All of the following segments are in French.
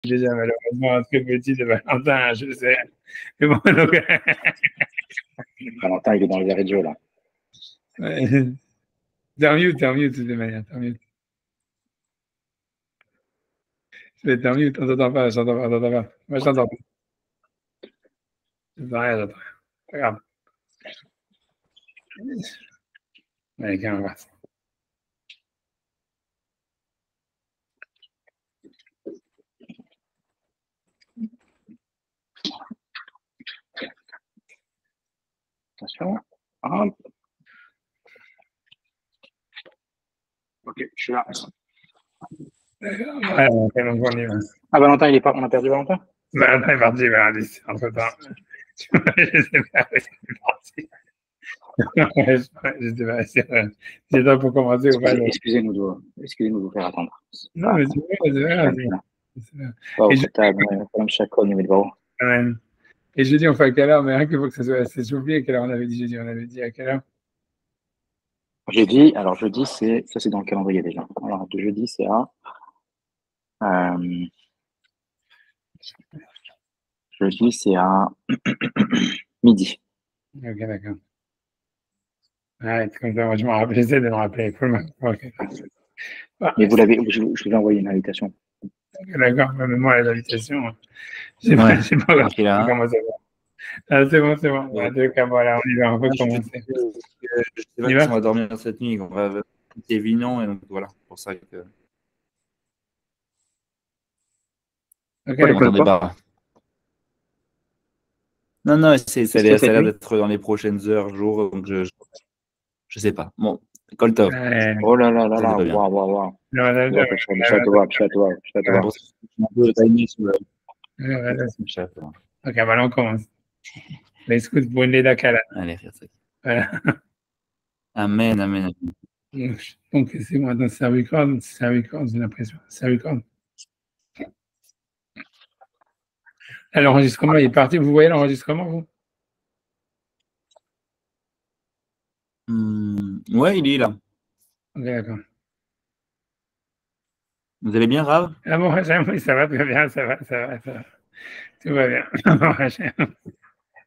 déjà malheureusement très petit de Valentin, je sais. Mais bon, donc, Valentin, il est dans le verre de jeu, là. ouais. T'es en mute de toute manière, t'es en mute. T'es en mute, on t'entend pas, j'entends pas, on t'entend pas. Moi, je t'entends pas. J'entends rien, j'entends rien. Pas grave. Allez, viens, on va. Attention. Hop. Ok, je suis là. Ouais, donc on y va. Ah, Valentin, il est pas... on a perdu Valentin? Valentin est parti vers Alice, entre-temps. Je sais pas où il est parti. Je sais pas si c'est toi pour commencer ou pas. Excusez-nous de vous faire attendre. Non, mais c'est vrai, c'est vrai. Wow, Et je, t'as quand même chaque numéro. et jeudi, on fait à quelle heure? Mais rien qu'il faut que ça soit assez soufflé. À quelle heure on avait dit jeudi? On avait dit à quelle heure? Jeudi, c'est dans le calendrier déjà. Alors, de jeudi, c'est euh, jeudi, c'est à midi. Ok, d'accord. Ouais, comme ça, moi, je m'en rappelle. J'essaie de me rappeler. Ok. Ah, Mais je vous ai envoyé une invitation. d'accord, mais moi, les invitations, je Ouais, sais pas il a. comment ça va. Ah, c'est bon, c'est bon. Ouais. En tout cas, voilà, on y va, on peut Moi, commencer. je sais On pas y si va? on va dormir cette nuit. On va c'est évident et donc voilà, pour ça que Ok, Quoi, on d'accord. m'entendait pas. Non, non, ça Est-ce que a cette l'air nuit? d'être dans les prochaines heures, jours, donc je sais pas. Bon, Koltov, Oh là là là ça là, va bien. waouh. Non, là, Ouais, C'est pour ça que je suis un peu timé sur voilà. le chat. Ok, voilà, on commence. Les scouts pour une Dakala. Allez, Herzog. Voilà. Amen, amen, amen. Donc, c'est moi dans Servicor, j'ai l'impression. Servicor. L'enregistrement il est parti. Vous voyez l'enregistrement, vous? Ouais, il est là. Ok, d'accord. Vous allez bien, Rav? Ah bon, oui, ça va très bien, ça va. Tout va bien.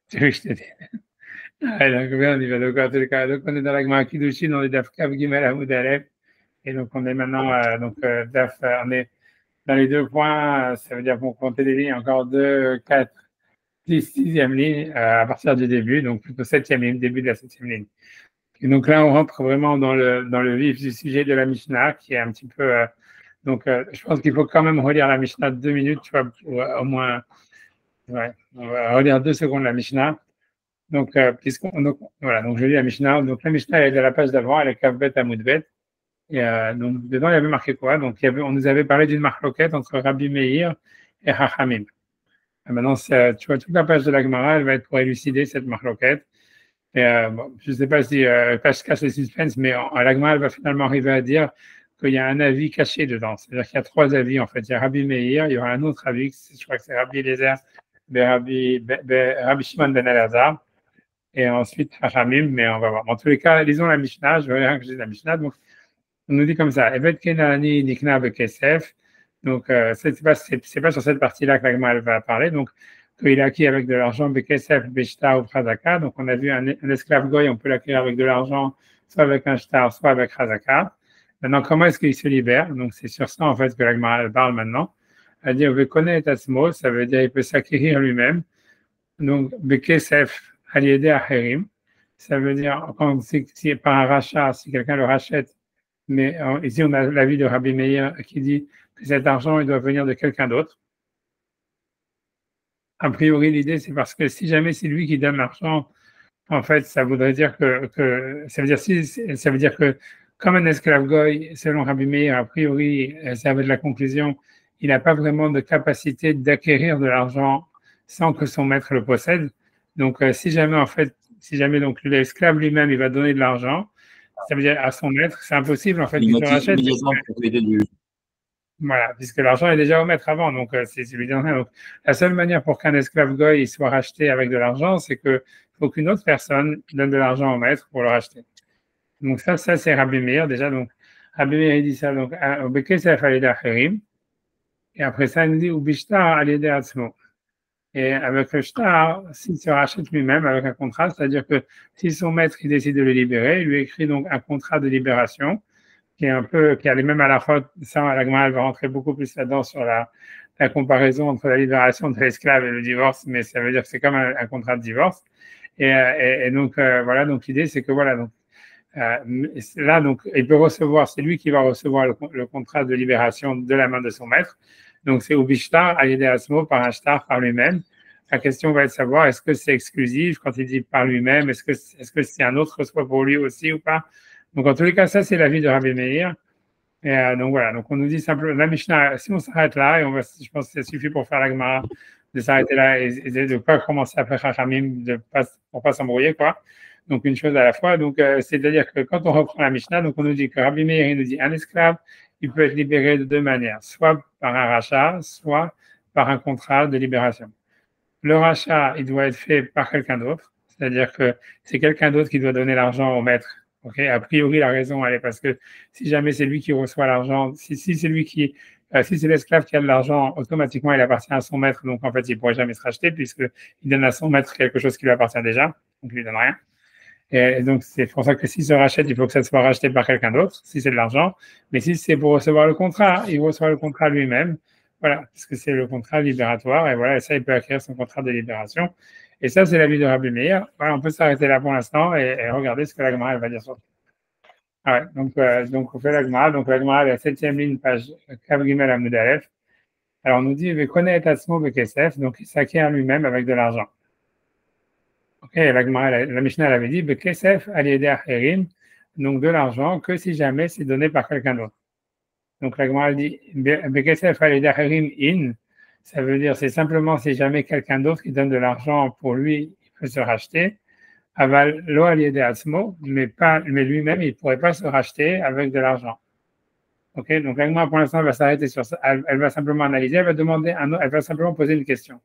Tu veux que je te dise? Ah, donc, on y va. Donc, en tout cas, donc, on est dans la Gemara Kiddushin, on est Daf Kav Gimel Hamoud Aleph. Et donc, on est maintenant, on est dans les 2 points, ça veut dire qu'on compter les lignes, encore 2, 4, 10, 6e ligne à partir du début, donc plutôt 7e ligne, début de la 7e ligne. Et donc là, on rentre vraiment dans le vif du sujet de la Mishnah, qui est un petit peu. Je pense qu'il faut quand même relire la Mishnah 2 minutes, tu vois, au moins. Ouais, on va relire 2 secondes la Mishnah. Donc, voilà, donc je lis la Mishnah. Donc, la Mishnah, elle est à la page d'avant, elle est Kavbet Amoudbet. Et donc, dedans, il y avait marqué quoi? Donc, on nous avait parlé d'une marloquette entre Rabbi Meir et Hachamim. Et maintenant, tu vois, toute la page de la Gemara, elle va être pour élucider cette marloquette. Et bon, je ne sais pas si je cache les suspens, mais la Gemara, elle va finalement arriver à dire qu'il y a un avis caché dedans. C'est-à-dire qu'il y a 3 avis, en fait. Il y a Rabbi Meir, il y aura un autre avis, je crois que c'est Rabbi Eliezer, Rabbi Shimon ben Elazar, et ensuite Hachamim, mais on va voir. En tous les cas, lisons la Mishnah, je vais rien que je dise la Mishnah. Donc, on nous dit comme ça, Evet Kenani Nikna Bekesef. Donc, c'est pas sur cette partie-là que l'agma va parler. Donc, qu'il a acquis avec de l'argent Bekesef, Beshta ou Khazaka. Donc, on a vu un esclave goy, on peut l'acquérir avec de l'argent, soit avec un shtar, soit avec Khazaka. Maintenant, comment est-ce qu'il se libère? Donc, c'est sur ça, en fait, que l'agma parle maintenant. Elle dit, veut connaître Asmo, ça veut dire qu'il peut s'acquérir lui-même. Donc, Bekesef, Aliede Acherim. Ça veut dire, quand si par un rachat, si quelqu'un le rachète, mais ici, on a l'avis de Rabbi Meir qui dit que cet argent, il doit venir de quelqu'un d'autre. A priori, l'idée, c'est parce que si jamais c'est lui qui donne l'argent, en fait, ça voudrait dire ça veut dire que comme un esclave goy, selon Rabbi Meir, a priori, ça va de la conclusion, il n'a pas vraiment de capacité d'acquérir de l'argent sans que son maître le possède. Donc, si jamais donc l'esclave lui-même, il va donner de l'argent, ça veut dire à son maître, c'est impossible en fait Il qu'il se motive rachète. immédiatement la propriété du. Voilà, puisque l'argent est déjà au maître avant, donc c'est évident. Donc, la seule manière pour qu'un esclave goy soit racheté avec de l'argent, c'est que faut qu'une autre personne donne de l'argent au maître pour le racheter. Donc ça c'est Rabbi Meir déjà. Donc Rabbi Meir dit ça. Donc au Bekesef Alida Cherim. Et après ça, il nous dit Ubishtar al-yedei atzmo. Et avec le shtar, s'il se rachète lui-même avec un contrat, c'est-à-dire que si son maître il décide de le libérer, il lui écrit donc un contrat de libération qui est un peu, qui allait même à la fois, ça, la Gemara va rentrer beaucoup plus là-dedans sur la comparaison entre la libération de l'esclave et le divorce, mais ça veut dire que c'est comme un contrat de divorce. Et donc, voilà, donc l'idée, c'est que voilà, donc, là, donc, il peut recevoir, c'est lui qui va recevoir le contrat de libération de la main de son maître. Donc, c'est Ubishtar, Alidé Asmo, par un shtar, par lui-même. La question va être de savoir, est-ce que c'est exclusif quand il dit par lui-même? Est-ce que c'est un autre reçoit pour lui aussi ou pas? Donc, en tous les cas, ça, c'est l'avis de Rabbi Meir. Et donc, voilà. Donc, on nous dit simplement, la Mishnah, si on s'arrête là, et je pense que ça suffit pour faire la Gemara, de s'arrêter là et de ne pas commencer après Chachamim, pour pas s'embrouiller, quoi. Donc, une chose à la fois. Donc, c'est-à-dire que quand on reprend la Mishnah, donc on nous dit que Rabbi Meir, il nous dit un esclave, il peut être libéré de deux manières, soit par un rachat, soit par un contrat de libération. Le rachat, il doit être fait par quelqu'un d'autre, c'est-à-dire que c'est quelqu'un d'autre qui doit donner l'argent au maître. Okay, a priori, la raison, elle est parce que si jamais c'est lui qui reçoit l'argent, si c'est lui si c'est l'esclave qui a de l'argent, automatiquement, il appartient à son maître, donc en fait, il ne pourrait jamais se racheter puisqu'il donne à son maître quelque chose qui lui appartient déjà, donc il lui donne rien. Et donc, c'est pour ça que s'il se rachète, il faut que ça soit racheté par quelqu'un d'autre, si c'est de l'argent. Mais si c'est pour recevoir le contrat, il reçoit le contrat lui-même. Voilà, parce que c'est le contrat libératoire. Et voilà, et ça, il peut acquérir son contrat de libération. Et ça, c'est l'avis de Rabbi Meir. Voilà, on peut s'arrêter là pour l'instant et regarder ce que la Gemara va dire sur ça. Ah ouais, donc on fait la Gemara. Donc la Gemara, la 7e ligne, page Kav Gimel Amud Aleph. Alors, on nous dit, Vekone et Atzmo Bekesef, donc il s'acquiert lui-même avec de l'argent. Ok, la Mishnah avait dit Bekesef al-yedei acherim, donc de l'argent que si jamais c'est donné par quelqu'un d'autre. Donc la Gemara dit Bekesef al-yedei acherim in, ça veut dire c'est simplement si jamais quelqu'un d'autre qui donne de l'argent pour lui, il peut se racheter. Aval lo al-yedei atzmo, mais lui-même il ne pourrait pas se racheter avec de l'argent. Ok, donc la Gemara pour l'instant va s'arrêter sur ça. Elle va simplement analyser, elle va simplement poser une question.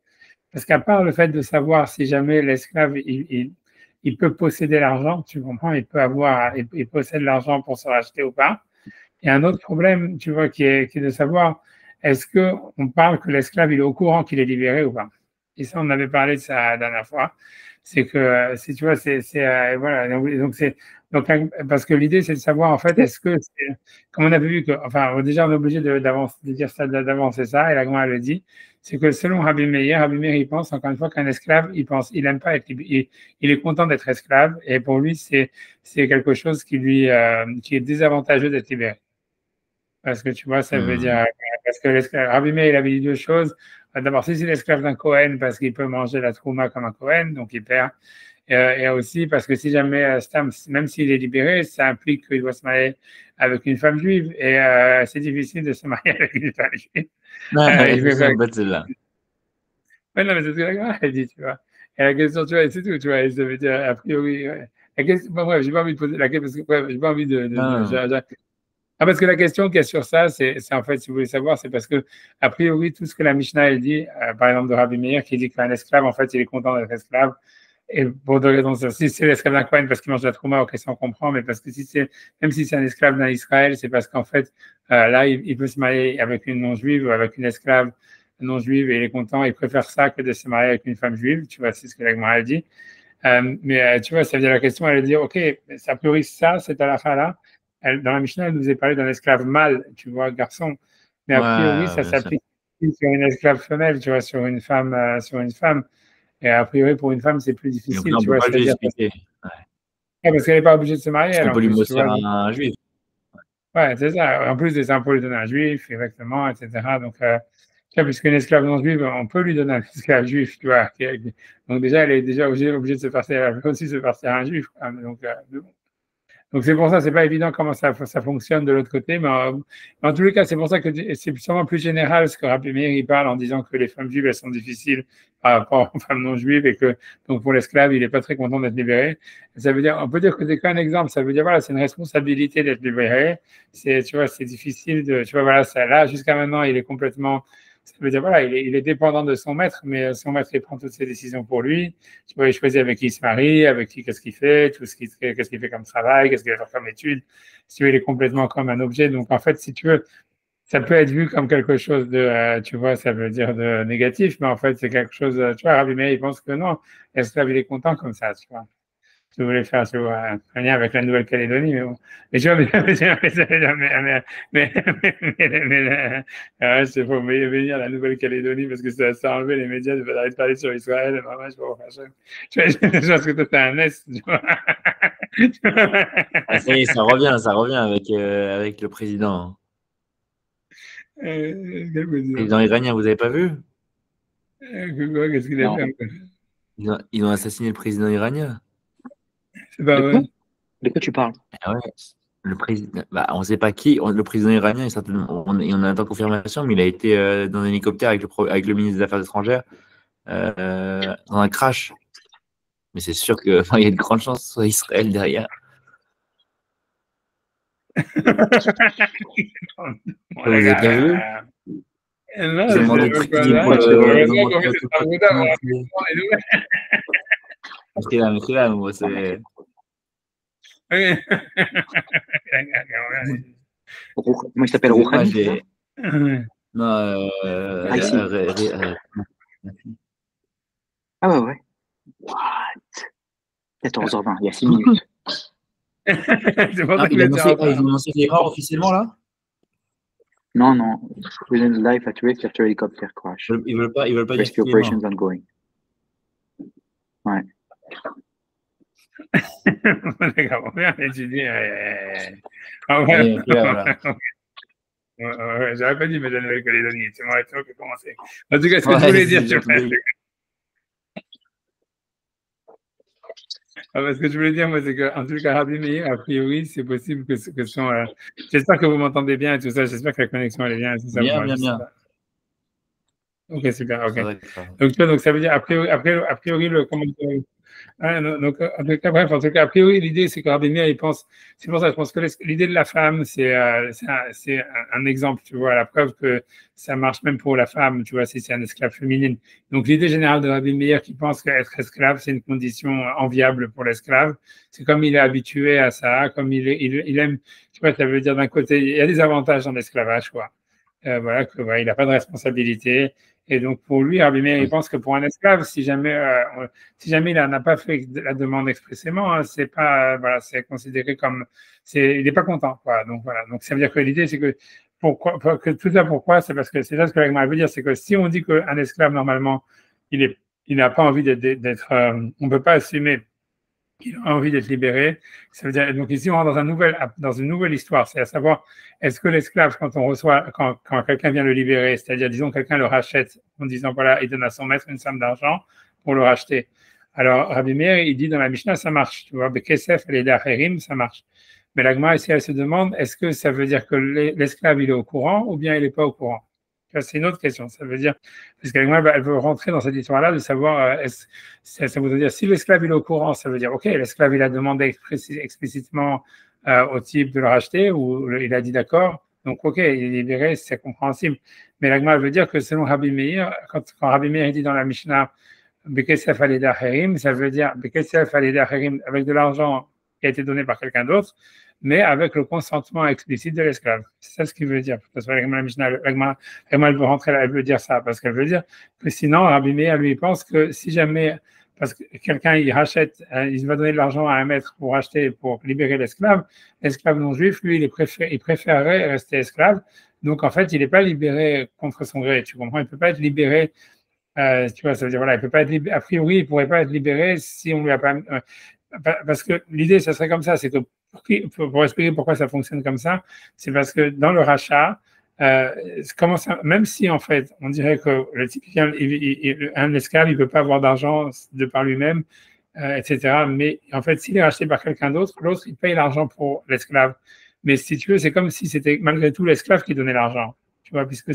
Parce qu'à part le fait de savoir si jamais l'esclave, il peut posséder l'argent, tu comprends, il possède l'argent pour se racheter ou pas. Il y a un autre problème, tu vois, qui est de savoir, est-ce qu'on parle que l'esclave, il est au courant qu'il est libéré ou pas? Et ça, on avait parlé de ça la dernière fois. C'est que, si tu vois, voilà, donc, parce que l'idée, c'est de savoir, en fait, comme on avait vu que, enfin, déjà, on est obligé de dire ça, d'avancer ça, et la Gemara le dit, c'est que selon Rabbi Meir, il pense, encore une fois, qu'un esclave, il aime pas être libéré, il est content d'être esclave, et pour lui, c'est quelque chose qui est désavantageux d'être libéré. Parce que tu vois, ça veut dire, parce que l'esclave, Rabbi Meir, il avait dit deux choses. D'abord, si c'est l'esclave d'un Cohen, parce qu'il peut manger la trouma comme un Cohen, donc il perd. Et aussi parce que si jamais Stam, même s'il est libéré, ça implique qu'il doit se marier avec une femme juive. Et c'est difficile de se marier avec une femme juive. C'est un peu celle-là. Ouais, non, mais c'est ce que la Gemara elle dit, tu vois. Et la question, tu vois, c'est tout, tu vois. Et ça veut dire, a priori, ouais. La question, bon, bref, j'ai pas envie de poser la question, parce que, bref, j'ai pas envie parce que la question qu'il y a sur ça, c'est en fait, si vous voulez savoir, c'est parce que, a priori, tout ce que la Mishnah, elle dit, par exemple, de Rabbi Meir, qui dit qu'un esclave, en fait, il est content d'être esclave. Et pour deux raisons, si c'est l'esclave d'un Kohen parce qu'il mange la trouma, ok, ça on comprend, mais parce que même si c'est un esclave d'un Israël, c'est parce qu'en fait, là, il peut se marier avec une non-juive ou avec une esclave non-juive et il est content, il préfère ça que de se marier avec une femme juive, tu vois, c'est ce que la Gemara dit. Mais tu vois, ça veut dire la question, elle est de dire, ok, a priori, ça, cette halakha-là, dans la Mishnah, elle nous est parlé d'un esclave mâle, tu vois, garçon. Mais a priori, ça s'applique sur une esclave femelle, tu vois, sur une femme. Et a priori, pour une femme, c'est plus difficile, tu vois. C'est-à-dire parce qu'elle n'est pas obligée de se marier. On peut lui moisser un juif. Ouais, c'est ça. En plus des impôts, lui donner un juif, exactement, etc. Donc, puisqu'une esclave non juive, on peut lui donner un esclave juif, tu vois. Donc, déjà, elle est déjà obligée de se faire aussi se faire un juif. Donc c'est pour ça, c'est pas évident comment ça fonctionne de l'autre côté, mais en tous les cas, c'est pour ça que c'est sûrement plus général ce que Rabbi Meir il parle en disant que les femmes juives elles sont difficiles par rapport aux femmes non juives et que donc pour l'esclave il est pas très content d'être libéré. Ça veut dire, on peut dire que c'est qu'un exemple, ça veut dire voilà, c'est une responsabilité d'être libéré. Tu vois, c'est difficile tu vois voilà, ça là jusqu'à maintenant il est complètement. Ça veut dire, voilà, il est dépendant de son maître, mais son maître, il prend toutes ses décisions pour lui. Tu vois, il choisit avec qui il se marie, avec qui, qu'est-ce qu'il fait, qu'est-ce qu'il fait comme travail, qu'est-ce qu'il va faire comme étude. Si tu veux, il est complètement comme un objet. Donc, en fait, si tu veux, ça peut être vu comme quelque chose de, tu vois, ça veut dire de négatif, mais en fait, c'est quelque chose, tu vois, Rabbi Meir, il pense que non, l'esclave, il est content comme ça, tu vois. Je voulais faire, tu vois, un lien avec la Nouvelle-Calédonie, mais bon. Mais tu vois, il faut venir la Nouvelle-Calédonie parce que ça a enlevé les médias, de arrêter de parler sur Israël, et vraiment, je pense que toi, t'as un Est, tu vois. Ah, ça y est, ça revient avec le président. Quel Le président? président iranien, vous avez pas vu? Qu'est-ce qu'il a Non. fait? Ils ont assassiné le président iranien. C'est pas De vrai. quoi? De quoi tu parles? Ah ouais. Le président, bah, on ne sait pas qui. Le président iranien, est certainement, on a pas de confirmation, mais il a été dans un hélicoptère avec le ministre des Affaires étrangères dans un crash. Mais c'est sûr qu'il y a de grandes chances que ce soit Israël derrière. Bon, Vous les avez bien vu? gars, non, Ils ont c'est demandé de pas crédit là. pour le. Ils ont Heureusement demandé qu'on fait cette arboda pour rapidement les nouvelles. mais là, moi, c'est. Comment il s'appelle? Excusez-moi, Rouhani, c'est ça? j'ai. Non, Ah, ici. Ah ouais, ouais. What? 14h20, il y a 6 minutes. C'est pour Ah, ça que je vais dire ils ont annoncé qu'il est mort officiellement là? Non, non. President's life at risk after helicopter crash. Ils veulent pas dire Rescue qu'il est mort. operations ongoing. Ouais. D'accord, on vient d'étudier. Ah ouais, ok, voilà. J'aurais pas dit, mais la Nouvelle-Calédonie, c'est moi qui ai commencé. En tout cas, ce que Ouais, je voulais c'est dire, déjà tout dit. ce que je voulais dire, moi, c'est qu'en tout cas, Rabbi Meir, a priori, c'est possible que son. J'espère que vous m'entendez bien et tout ça. J'espère que la connexion elle est bien et tout ça. Bien, Moi, bien, je sais bien. pas. Ok, super. Ok. D'accord. Donc ça veut dire, a priori le comment dire, donc, en tout cas, bref, en tout cas, a priori, l'idée, c'est que Rabbi Meir, il pense, c'est pour ça que je pense que l'idée de la femme, c'est un exemple, tu vois, la preuve que ça marche même pour la femme, tu vois, si c'est un esclave féminine. Donc, l'idée générale de Rabbi Meir qui pense qu'être esclave, c'est une condition enviable pour l'esclave, c'est comme il est habitué à ça, comme il aime, tu vois, ça veut dire d'un côté, il y a des avantages dans l'esclavage, quoi. Voilà, que, voilà, il n'a pas de responsabilité. Et donc, pour lui, Rabbi Meir, il pense que pour un esclave, si jamais il n'a pas fait la demande expressément, hein, c'est pas, voilà, c'est considéré comme, il n'est pas content, quoi. Donc voilà. Donc ça veut dire que l'idée, c'est que tout ça, pourquoi? C'est parce que c'est ça ce que l'agma veut dire, c'est que si on dit qu'un esclave normalement, il n'a pas envie d'être, on peut pas assumer qu'il a envie d'être libéré. Ça veut dire, donc ici, on rentre dans une nouvelle histoire, c'est à savoir, est-ce que l'esclave, quand quelqu'un vient le libérer, c'est-à-dire, disons, quelqu'un le rachète en disant, voilà, il donne à son maître une somme d'argent pour le racheter. Alors, Rabbi Meir, il dit dans la Mishnah, ça marche, tu vois, Bekesef, les Acherim, ça marche. Mais l'Agma, ici, elle se demande, est-ce que ça veut dire que l'esclave, il est au courant ou bien il n'est pas au courant? C'est une autre question. Ça veut dire, parce qu'elle elle veut rentrer dans cette histoire-là de savoir, ça veut dire, si l'esclave il est au courant, ça veut dire, ok, l'esclave il a demandé explicitement au type de le racheter ou il a dit d'accord, donc ok, il est libéré, c'est compréhensible. Mais l'agma veut dire que selon Rabbi Meir, quand Rabbi Meir dit dans la Mishnah, Bekesef aleda herim, ça veut dire Bekesef aleda herim avec de l'argent qui a été donné par quelqu'un d'autre, mais avec le consentement explicite de l'esclave. C'est ça ce qu'il veut dire. Parce que la Mishnah, elle veut rentrer là, elle veut dire ça, parce qu'elle veut dire que sinon, Rabbi Meir, lui, pense que si jamais, parce que quelqu'un, il rachète, il va donner de l'argent à un maître pour acheter, pour libérer l'esclave non juif, lui, il préférerait rester esclave. Donc, en fait, il n'est pas libéré contre son gré, tu comprends? Il ne peut pas être libéré tu vois, ça veut dire, voilà, il peut pas être libéré, a priori, il ne pourrait pas être libéré si on lui a pas. Parce que l'idée, ça serait comme ça, c'est que pour expliquer pourquoi ça fonctionne comme ça, c'est parce que dans le rachat, même si en fait, on dirait que le type, un esclave, il ne peut pas avoir d'argent de par lui-même, etc. Mais en fait, s'il est racheté par quelqu'un d'autre, l'autre, il paye l'argent pour l'esclave. Mais si tu veux, c'est comme si c'était malgré tout l'esclave qui donnait l'argent. Tu vois, puisque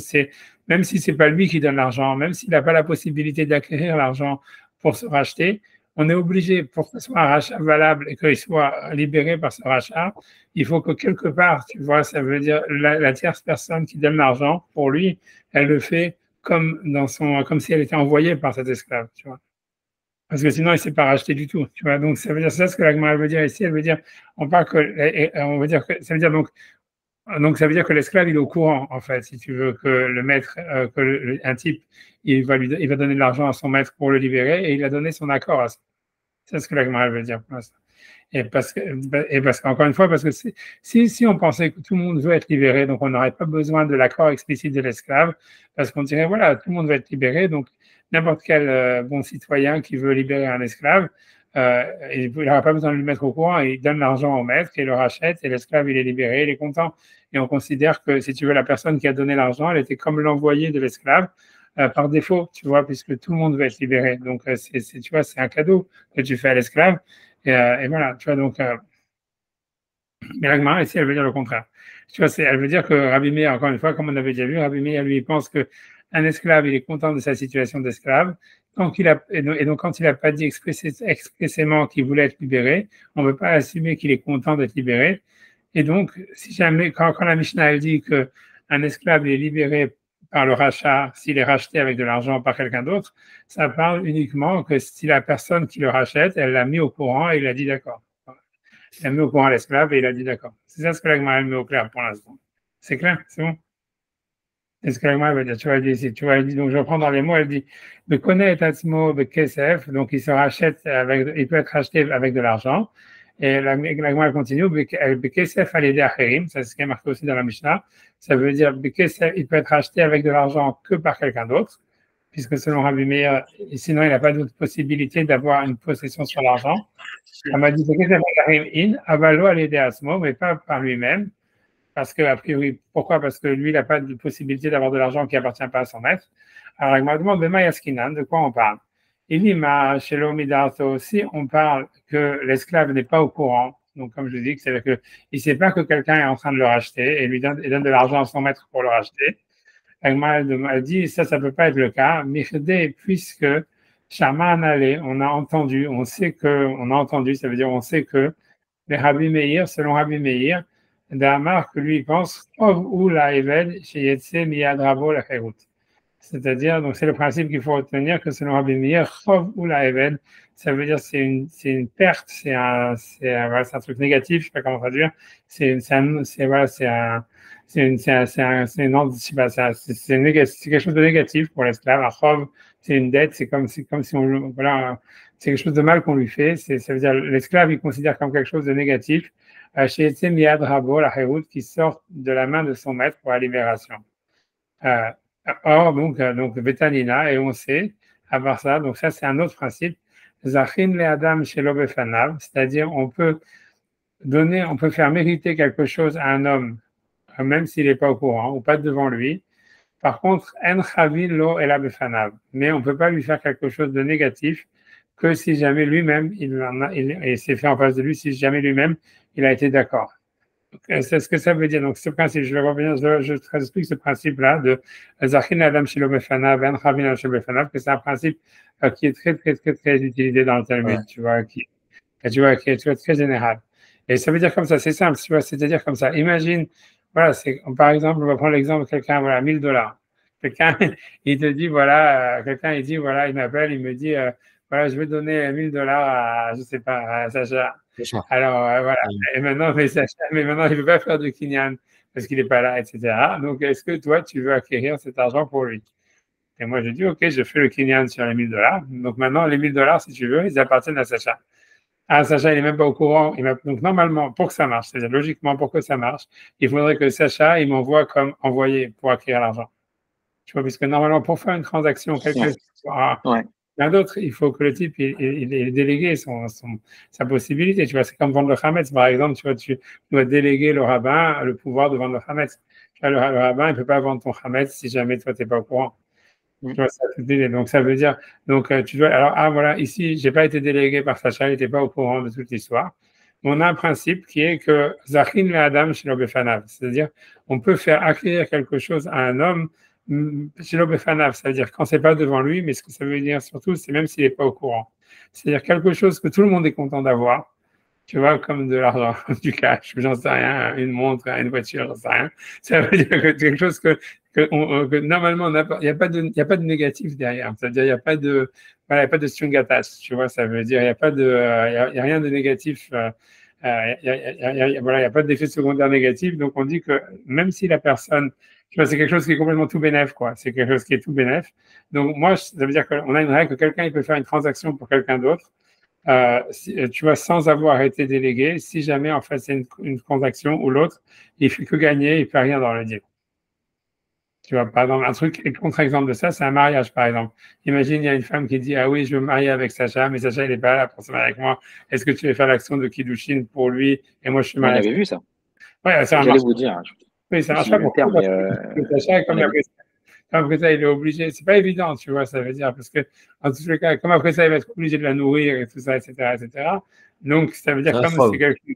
même si c'est pas lui qui donne l'argent, même s'il n'a pas la possibilité d'acquérir l'argent pour se racheter, on est obligé, pour que ce soit un rachat valable et qu'il soit libéré par ce rachat, il faut que quelque part, tu vois, ça veut dire la tierce personne qui donne l'argent pour lui, elle le fait comme si elle était envoyée par cet esclave, tu vois. Parce que sinon, il ne s'est pas racheté du tout, tu vois. Donc, ça veut dire ça, ce que la Gemara veut dire ici, elle veut dire, on veut dire que, ça veut dire donc, Donc, ça veut dire que l'esclave, il est au courant, en fait, si tu veux, que le maître, un type, il va donner de l'argent à son maître pour le libérer et il a donné son accord à ça. C'est ce que la Gemara veut dire pour l'instant. Et parce qu'encore une fois, parce que si on pensait que tout le monde veut être libéré, donc on n'aurait pas besoin de l'accord explicite de l'esclave, parce qu'on dirait, voilà, tout le monde veut être libéré, donc n'importe quel bon citoyen qui veut libérer un esclave, il n'aura pas besoin de le mettre au courant, il donne l'argent au maître, il le rachète, et l'esclave, il est libéré, il est content. Et on considère que, si tu veux, la personne qui a donné l'argent, elle était comme l'envoyé de l'esclave, par défaut, tu vois, puisque tout le monde veut être libéré. Donc, tu vois, c'est un cadeau que tu fais à l'esclave. Et voilà, tu vois, donc, mais la Gemara, ici, elle veut dire le contraire. Tu vois, elle veut dire que Rabbi Meir, encore une fois, comme on avait déjà vu, Rabbi Meir, lui, il pense qu'un esclave, il est content de sa situation d'esclave. Et donc, quand il n'a pas dit expressément qu'il voulait être libéré, on ne peut pas assumer qu'il est content d'être libéré. Et donc, si jamais, quand la Mishnah, elle dit qu'un esclave est libéré par le rachat, s'il est racheté avec de l'argent par quelqu'un d'autre, ça parle uniquement que si la personne qui le rachète, elle l'a mis au courant et il a dit d'accord. Il a mis au courant l'esclave et il a dit d'accord. C'est ça ce que la Gemara met au clair pour l'instant. C'est clair? C'est bon? C'est ce que la Gemara veut dire. Tu vois, elle dit, donc je reprends dans les mots, elle dit, de connaître Atzmo, de Kesef, donc il se rachète il peut être racheté avec de l'argent. Et la Gemara continue, Bekesef al acherim, ça c'est ce qui est marqué aussi dans la Mishnah. Ça veut dire, Bekesef, il peut être racheté avec de l'argent que par quelqu'un d'autre, puisque selon Rabbi Meir, sinon il n'a pas d'autre possibilité d'avoir une possession sur l'argent. Elle m'a dit, Bekesef al acherim in, avalo al asmo, mais pas par lui-même. Parce que, a priori, pourquoi? Parce que lui, il n'a pas de possibilité d'avoir de l'argent qui appartient pas à son maître. Alors, il m'a demandé, de quoi on parle? Il dit, chez l'Omidarto, si on parle que l'esclave n'est pas au courant, donc comme je dis, c'est-à-dire qu'il ne sait pas que quelqu'un est en train de le racheter et lui donne de l'argent à son maître pour le racheter, elle dit, ça ne peut pas être le cas, puisque Shaman allé, on a entendu, ça veut dire on sait que les Rabbi Meir, selon Rabbi Meir, Damar, que lui, il pense, ou la Eved, chez Yetse, Miyad Rabo, la Khairut. C'est-à-dire, donc c'est le principe qu'il faut retenir que selon Rabbi Meir, Chov ou la Eved, ça veut dire c'est une perte, c'est un truc négatif, je sais pas comment traduire, c'est quelque chose de négatif pour l'esclave. Un chov, c'est une dette, c'est comme si on, voilà, c'est quelque chose de mal qu'on lui fait. Ça veut dire l'esclave, il considère comme quelque chose de négatif. Chez Etse Miyad Rabo, la Khairut, qui sort de la main de son maître pour la libération. Or, donc, Betanina, et on sait, à part ça, donc ça, c'est un autre principe. Zachin le Adam shelo befanav, c'est-à-dire, on peut faire mériter quelque chose à un homme, même s'il n'est pas au courant, ou pas devant lui. Par contre, en chavin lo ela befanav, mais on ne peut pas lui faire quelque chose de négatif que si jamais lui-même, il s'est fait en face de lui, si jamais lui-même, il a été d'accord. C'est ce que ça veut dire. Donc, ce principe, je vais revenir, je explique ce principe-là de Zachin Adam Shelo Befanav, Ben Chavin Adam Shelo Befanav, que c'est un principe qui est très, très, très, très utilisé dans le Talmud, ouais. tu vois, qui est très général. Et ça veut dire comme ça, c'est simple, tu vois, c'est-à-dire comme ça. Imagine, voilà, par exemple, on va prendre l'exemple de quelqu'un, voilà, $1000. Quelqu'un, il te dit, voilà, quelqu'un, il dit, voilà, il m'appelle, il me dit, voilà, je vais donner $1000 à, je sais pas, à Sacha. Alors, voilà. Et maintenant, mais il ne veut pas faire de kinyan parce qu'il n'est pas là, etc. Donc, est-ce que toi, tu veux acquérir cet argent pour lui? Et moi, je dis, OK, je fais le kinyan sur les $1000. Donc, maintenant, les $1000, si tu veux, ils appartiennent à Sacha. Ah, Sacha, il n'est même pas au courant. Donc, normalement, pour que ça marche, c'est-à-dire logiquement, pour que ça marche, il faudrait que Sacha, il m'envoie comme envoyé pour acquérir l'argent. Tu vois, puisque normalement, pour faire une transaction, l'un d'autre, il faut que le type il délégué sa possibilité. Tu vois, c'est comme vendre le Hametz, par exemple. Tu vois, tu dois déléguer le rabbin le pouvoir de vendre le Hametz. Tu vois, le rabbin, il ne peut pas vendre ton Hametz si jamais toi, tu n'es pas au courant. Tu vois, donc, ça veut dire, donc, tu dois, alors, voilà, ici, je n'ai pas été délégué par Sacha, il n'était pas au courant de toute l'histoire. On a un principe qui est que Zachin le Adam chez l'Obefanav, c'est-à-dire, on peut faire acquérir quelque chose à un homme chez l'Obefanav, ça veut dire quand c'est pas devant lui, mais ce que ça veut dire surtout, c'est même s'il n'est pas au courant. C'est-à-dire quelque chose que tout le monde est content d'avoir, tu vois, comme de l'argent, du cash, j'en sais rien, une montre, une voiture, j'en sais rien. Ça veut dire que quelque chose que normalement, il n'y a pas de négatif derrière. C'est-à-dire, il n'y a pas de string attached, tu vois, ça veut dire, il n'y a rien de négatif Voilà, il n'y a pas d'effet secondaire négatif. Donc, on dit que même si la personne, tu vois, c'est quelque chose qui est complètement tout bénef, quoi. C'est quelque chose qui est tout bénef. Donc, moi, ça veut dire qu'on a une règle que quelqu'un, il peut faire une transaction pour quelqu'un d'autre, tu vois, sans avoir été délégué, si jamais, en fait, c'est une transaction où l'autre, il fait que gagner, il fait rien dans le deal. Tu vois, par exemple, un truc, un contre-exemple de ça, c'est un mariage, par exemple. Imagine, il y a une femme qui dit, ah oui, je veux me marier avec Sacha, mais Sacha, il n'est pas là pour se marier avec moi. Est-ce que tu veux faire l'action de Kiddushin pour lui et moi, je suis On marié? avait vu ça. Ouais, ça J'allais marche. vous dire. Oui, ça Je me marche pas souviens le pour terme, tout, mais parce que Sacha, on a vu. comme après ça, il est obligé. C'est pas évident, tu vois, ça veut dire, parce que, en tous les cas, comme après ça, il va être obligé de la nourrir et tout ça, etc., etc. Donc, ça veut dire, C'est un comme c'est fauve. quelqu'un.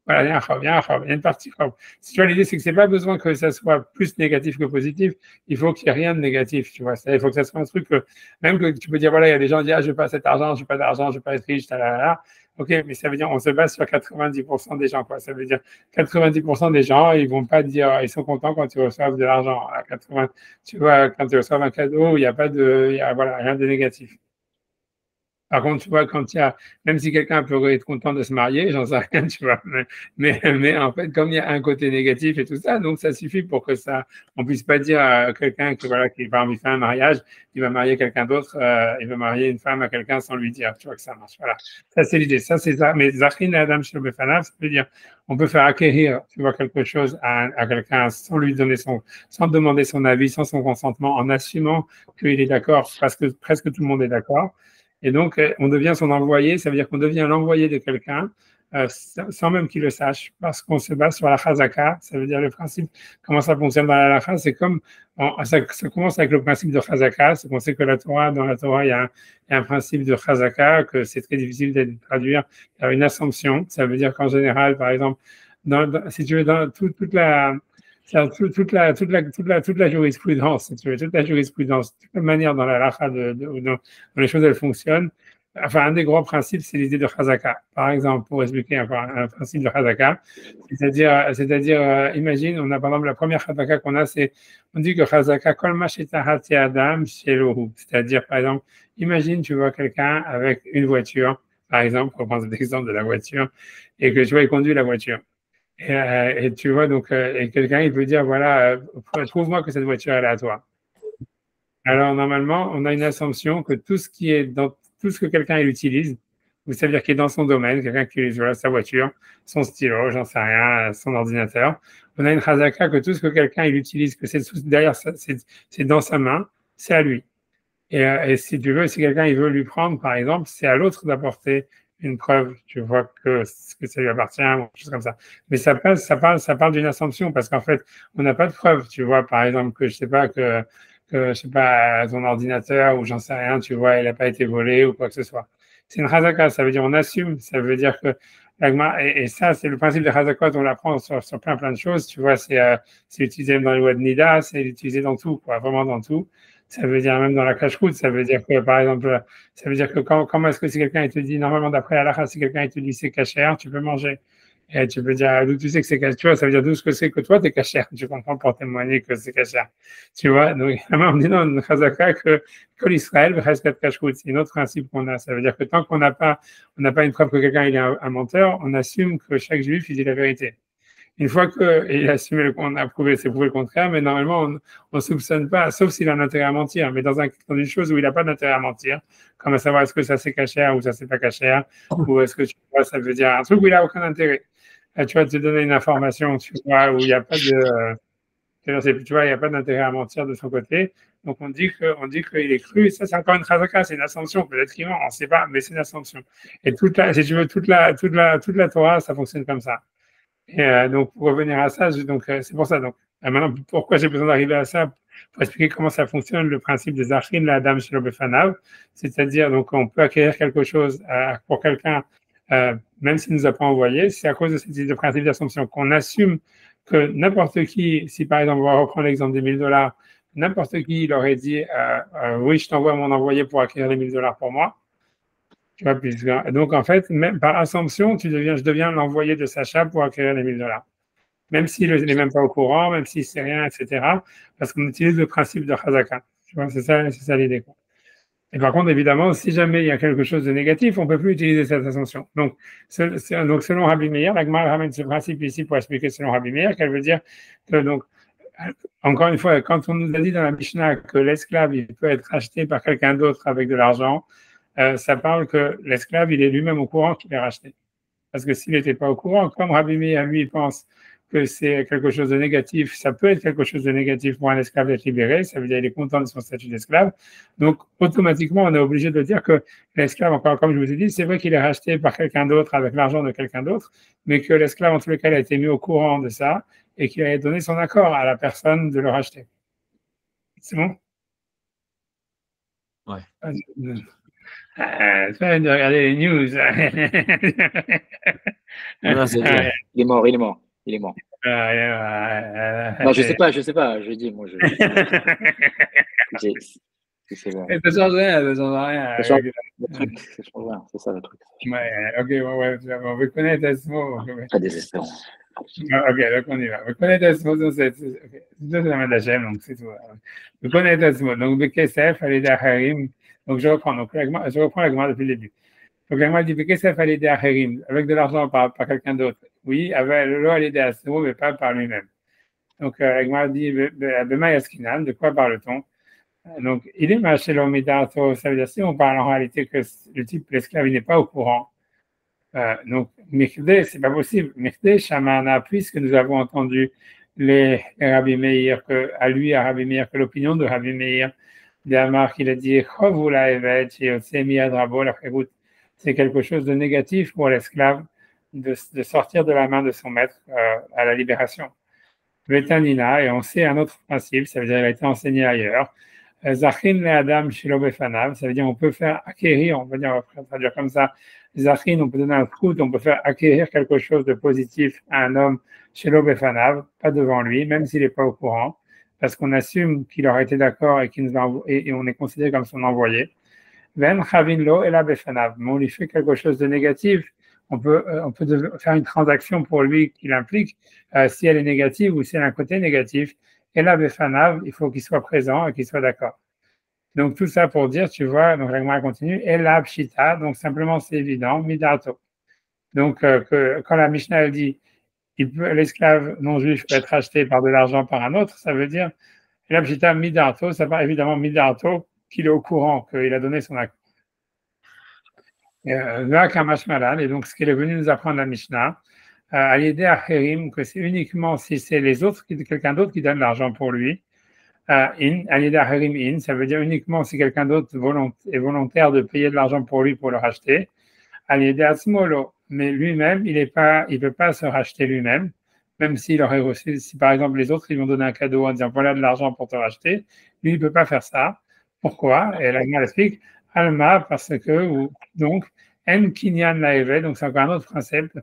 Voilà, il y a une partie chauve. Si tu vois, l'idée, c'est que c'est pas besoin que ça soit plus négatif que positif. Il faut qu'il n'y ait rien de négatif, tu vois. Il faut que ça soit un truc que, même que tu peux dire, voilà, il y a des gens qui disent, ah, je veux pas cet argent, je veux pas d'argent, je veux pas être riche, là. OK, mais ça veut dire, on se base sur 90% des gens, quoi. Ça veut dire, 90% des gens, ils vont pas dire, ils sont contents quand ils reçoivent de l'argent. À 80, tu vois, quand ils reçoivent un cadeau, il n'y a pas de, voilà, rien de négatif. Par contre, tu vois, quand il y a, même si quelqu'un peut être content de se marier, j'en sais rien, tu vois, mais en fait, comme il y a un côté négatif et tout ça, donc ça suffit pour que ça, on puisse pas dire à quelqu'un que voilà, qui par exemple, il fait un mariage, il va marier quelqu'un d'autre, il va marier une femme à quelqu'un sans lui dire, tu vois que ça marche. Voilà. Ça, c'est l'idée. Ça, c'est ça. Mais Zachin et Adam Shobefanav, ça veut dire, on peut faire acquérir, tu vois, quelque chose à quelqu'un sans lui donner sans demander son avis, sans son consentement, en assumant qu'il est d'accord, parce que presque tout le monde est d'accord. Et donc, on devient son envoyé, ça veut dire qu'on devient l'envoyé de quelqu'un sans même qu'il le sache, parce qu'on se base sur la chazaka, ça veut dire le principe, comment ça fonctionne dans la halakha, c'est comme, ça commence avec le principe de chazaka, c'est qu'on sait que dans la Torah, il y a un principe de chazaka, que c'est très difficile de traduire par une assumption, ça veut dire qu'en général, par exemple, si tu veux, dans toute la jurisprudence, si tu veux, toute la jurisprudence, toute la manière dans la lacha dont les choses elles fonctionnent. Enfin, un des grands principes, c'est l'idée de chazaka. Par exemple, pour expliquer un principe de chazaka, c'est-à-dire, imagine, on a par exemple la première chazaka qu'on a, c'est, on dit que chazaka kol ma shetahati adam shelohu. C'est-à-dire, par exemple, imagine, tu vois quelqu'un avec une voiture, par exemple, pour prendre l'exemple de la voiture, et que tu vois, il conduit la voiture. Et tu vois, donc, et quelqu'un, il peut dire, voilà, trouve-moi que cette voiture, elle est à toi. Alors, normalement, on a une assumption que tout ce qui est dans tout ce que quelqu'un il utilise, ça veut dire qu'il est dans son domaine, quelqu'un qui utilise voilà, sa voiture, son stylo, j'en sais rien, son ordinateur. On a une chazaka que tout ce que quelqu'un il utilise, que c'est derrière, c'est dans sa main, c'est à lui. Et si tu veux, si quelqu'un il veut lui prendre, par exemple, c'est à l'autre d'apporter une preuve, tu vois que ça lui appartient, ou quelque chose comme ça. Mais ça parle d'une assumption, parce qu'en fait, on n'a pas de preuve, tu vois, par exemple, que je sais pas, je sais pas, ton ordinateur, ou j'en sais rien, tu vois, il n'a pas été volé, ou quoi que ce soit. C'est une chazaka, ça veut dire on assume, ça veut dire que, et ça, c'est le principe de chazaka, on l'apprend sur plein de choses, tu vois, c'est utilisé même dans les lois de Nida, c'est utilisé dans tout, quoi, vraiment dans tout. Ça veut dire même dans la cache-route, ça veut dire que, par exemple, ça veut dire que comment est-ce que si quelqu'un te dit, normalement d'après la si quelqu'un te dit c'est cachère, tu peux manger. Et tu peux dire, d'où tu sais que c'est cachère, tu vois, ça veut dire d'où ce que c'est que toi, t'es cachère. Tu comprends pour témoigner que c'est cachère. Tu vois, donc, on dit dans le Chazaka que l'Israël reste cache-route. C'est un autre principe qu'on a. Ça veut dire que tant qu'on n'a pas une preuve que quelqu'un il est un menteur, on assume que chaque juif, il dit la vérité. Une fois qu'il a assumé, on a prouvé, c'est prouvé le contraire, mais normalement, on ne soupçonne pas, sauf s'il a un intérêt à mentir. Mais dans une chose où il n'a pas d'intérêt à mentir, comme à savoir est-ce que ça c'est cachère ou ça c'est pas cachère, ou est-ce que tu vois, ça veut dire un truc où il n'a aucun intérêt. Tu vas te donner une information, tu vois, où il n'y a pas de, tu vois, il n'y a pas d'intérêt à mentir de son côté. Donc on dit qu'il est cru. Et ça, c'est encore une chazaka, c'est une assumption. Peut-être qu'il ment, on ne sait pas, mais c'est une assumption. Et si tu veux, toute la Torah, ça fonctionne comme ça. Et donc, pour revenir à ça, c'est pour ça. Donc, maintenant, pourquoi j'ai besoin d'arriver à ça? Pour expliquer comment ça fonctionne, le principe des archines, la dame chez l'obefanav. C'est-à-dire, donc, on peut acquérir quelque chose pour quelqu'un, même s'il ne nous a pas envoyé. C'est à cause de ce principe d'assumption qu'on assume que n'importe qui, si par exemple, on va reprendre l'exemple des $1000, n'importe qui, il aurait dit, oui, je t'envoie mon envoyé pour acquérir les $1000 pour moi. Tu vois, donc, en fait, même par assumption, je deviens l'envoyé de Sacha pour acquérir les $1000. Même s'il n'est même pas au courant, même s'il ne sait rien, etc. Parce qu'on utilise le principe de Chazaka. Tu vois, c'est ça l'idée. Et par contre, évidemment, si jamais il y a quelque chose de négatif, on ne peut plus utiliser cette ascension. Donc, selon Rabbi Meir, la Gemara ramène ce principe ici pour expliquer selon Rabbi Meir, qu'elle veut dire que, donc, encore une fois, quand on nous a dit dans la Mishnah que l'esclave, il peut être acheté par quelqu'un d'autre avec de l'argent, ça parle que l'esclave, il est lui-même au courant qu'il est racheté. Parce que s'il n'était pas au courant, comme Rabbi Meir, lui, pense que c'est quelque chose de négatif, ça peut être quelque chose de négatif pour un esclave d'être libéré, ça veut dire qu'il est content de son statut d'esclave. Donc, automatiquement, on est obligé de dire que l'esclave, encore comme je vous ai dit, c'est vrai qu'il est racheté par quelqu'un d'autre avec l'argent de quelqu'un d'autre, mais que l'esclave, en tous les cas, a été mis au courant de ça et qu'il a donné son accord à la personne de le racheter. C'est bon? Ouais. Tu viens de regarder les news. Non, c'est bien. Il est mort, il est mort. Il est mort. Non, je sais pas, je dis, moi, c'est bon. Ça change rien, ça change rien. Ça change le truc, ça change rien, c'est ça le truc. Ouais, ok, ouais, on veut connaître Asmo. Très désespérant. Ok, donc on y va. On veut connaître Asmo, c'est la main d'Hachem, donc c'est tout. On veut connaître Asmo. Donc, Bekesef, Alida Harim. Donc, je reprends la Gemara depuis le début. Donc, la Gemara dit Bekesef, Alida Harim, avec de l'argent par quelqu'un d'autre. Oui, avec le lot Alida Asmo, mais pas par lui-même. Donc, la Gemara dit Bema Yaskinan, de quoi parle-t-on? Donc, il est marché l'omidato, ça veut dire si on parle en réalité que le type, l'esclave, il n'est pas au courant. Donc, Mikdé, c'est pas possible. Mikdé, Shamana, puisque nous avons entendu les Rabbi Meir, à Rabbi Meir, que l'opinion de Rabbi Meir, d'Amar, qu'il a dit, c'est quelque chose de négatif pour l'esclave de sortir de la main de son maître à la libération. Vetanina, et on sait un autre principe, ça veut dire qu'il a été enseigné ailleurs. Zachin le Adam shelo befanav, ça veut dire on peut faire acquérir, on va traduire comme ça. Zachin, on peut donner un fruit, on peut faire acquérir quelque chose de positif à un homme shelo befanav, pas devant lui, même s'il n'est pas au courant, parce qu'on assume qu'il aurait été d'accord et on est considéré comme son envoyé. Ven chavin lo ela befanav, mais on lui fait quelque chose de négatif. On peut faire une transaction pour lui qui l'implique, si elle est négative ou si elle a un côté négatif. Et là, Befanav, il faut qu'il soit présent et qu'il soit d'accord. Donc, tout ça pour dire, tu vois, donc la Gemara continue, et là, Pshita, donc simplement c'est évident, Midato. Donc, quand la Mishnah elle dit, l'esclave non juif peut être acheté par de l'argent par un autre, ça veut dire, et là, Pshita, Midato, ça part évidemment Midato, qu'il est au courant, qu'il a donné son accord. Et donc, ce qu'il est venu nous apprendre la Mishnah, à l'idée à Herim, que c'est uniquement si c'est les autres, quelqu'un d'autre qui donne l'argent pour lui. À l'idée à Herim, ça veut dire uniquement si quelqu'un d'autre est volontaire de payer de l'argent pour lui pour le racheter. À l'idée à Smolo, mais lui-même, il ne peut pas se racheter lui-même, même s'il aurait reçu, si par exemple les autres, ils vont donner un cadeau en disant voilà de l'argent pour te racheter, lui, il ne peut pas faire ça. Pourquoi? Et la Gemara explique, Alma, parce que, donc, En kinyan la donc c'est encore un autre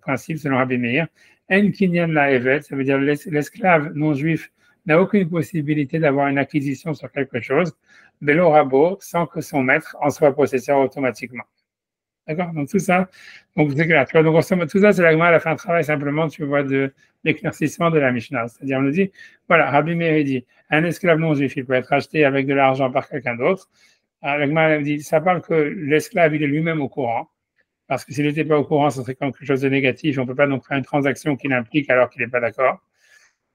principe selon Rabbi Meir. En kinyan la ça veut dire l'esclave non juif n'a aucune possibilité d'avoir une acquisition sur quelque chose, belo rabo, sans que son maître en soit possesseur automatiquement. D'accord? Donc tout ça, donc c'est clair. Donc tout ça, c'est la Gemara, elle a fait un travail simplement, tu vois, de l'éclaircissement de la Mishnah. C'est-à-dire, on nous dit, voilà, Rabbi Meir dit, un esclave non juif, il peut être acheté avec de l'argent par quelqu'un d'autre. La Gemara dit, ça parle que l'esclave, il est lui-même au courant. Parce que s'il n'était pas au courant, ce serait quelque chose de négatif. On ne peut pas donc faire une transaction qui l'implique alors qu'il n'est pas d'accord.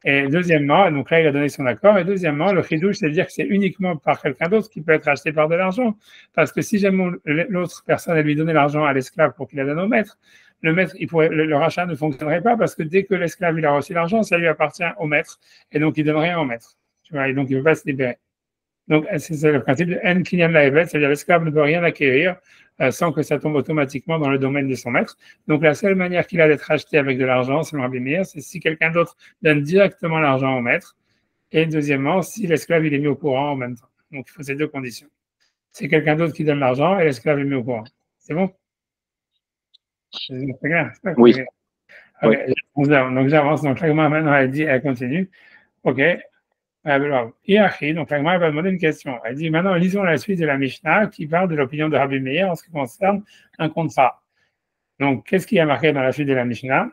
Et deuxièmement, donc là, il a donné son accord. Et deuxièmement, le chidouche, c'est de dire que c'est uniquement par quelqu'un d'autre qui peut être acheté par de l'argent. Parce que si jamais l'autre personne a lui donné l'argent à l'esclave pour qu'il la donne au maître, le rachat ne fonctionnerait pas parce que dès que l'esclave il a reçu l'argent, ça lui appartient au maître. Et donc, il ne donne rien au maître. Tu vois, et donc, il ne peut pas se libérer. Donc, c'est le principe de En Kinyan Laevet, c'est-à-dire l'esclave ne peut rien acquérir sans que ça tombe automatiquement dans le domaine de son maître. Donc, la seule manière qu'il a d'être acheté avec de l'argent, selon Rabbi Meir, c'est si quelqu'un d'autre donne directement l'argent au maître. Et deuxièmement, si l'esclave il est mis au courant en même temps. Donc, il faut ces deux conditions. C'est quelqu'un d'autre qui donne l'argent et l'esclave est mis au courant. C'est bon? C'est clair? Oui. Okay. Donc, j'avance. Donc, la Gemara maintenant, elle continue. OK. Alors, donc la Gemara va demander une question. Elle dit maintenant, lisons la suite de la Mishnah qui parle de l'opinion de Rabbi Meir en ce qui concerne un contrat. Donc, qu'est-ce qui a marqué dans la suite de la Mishnah?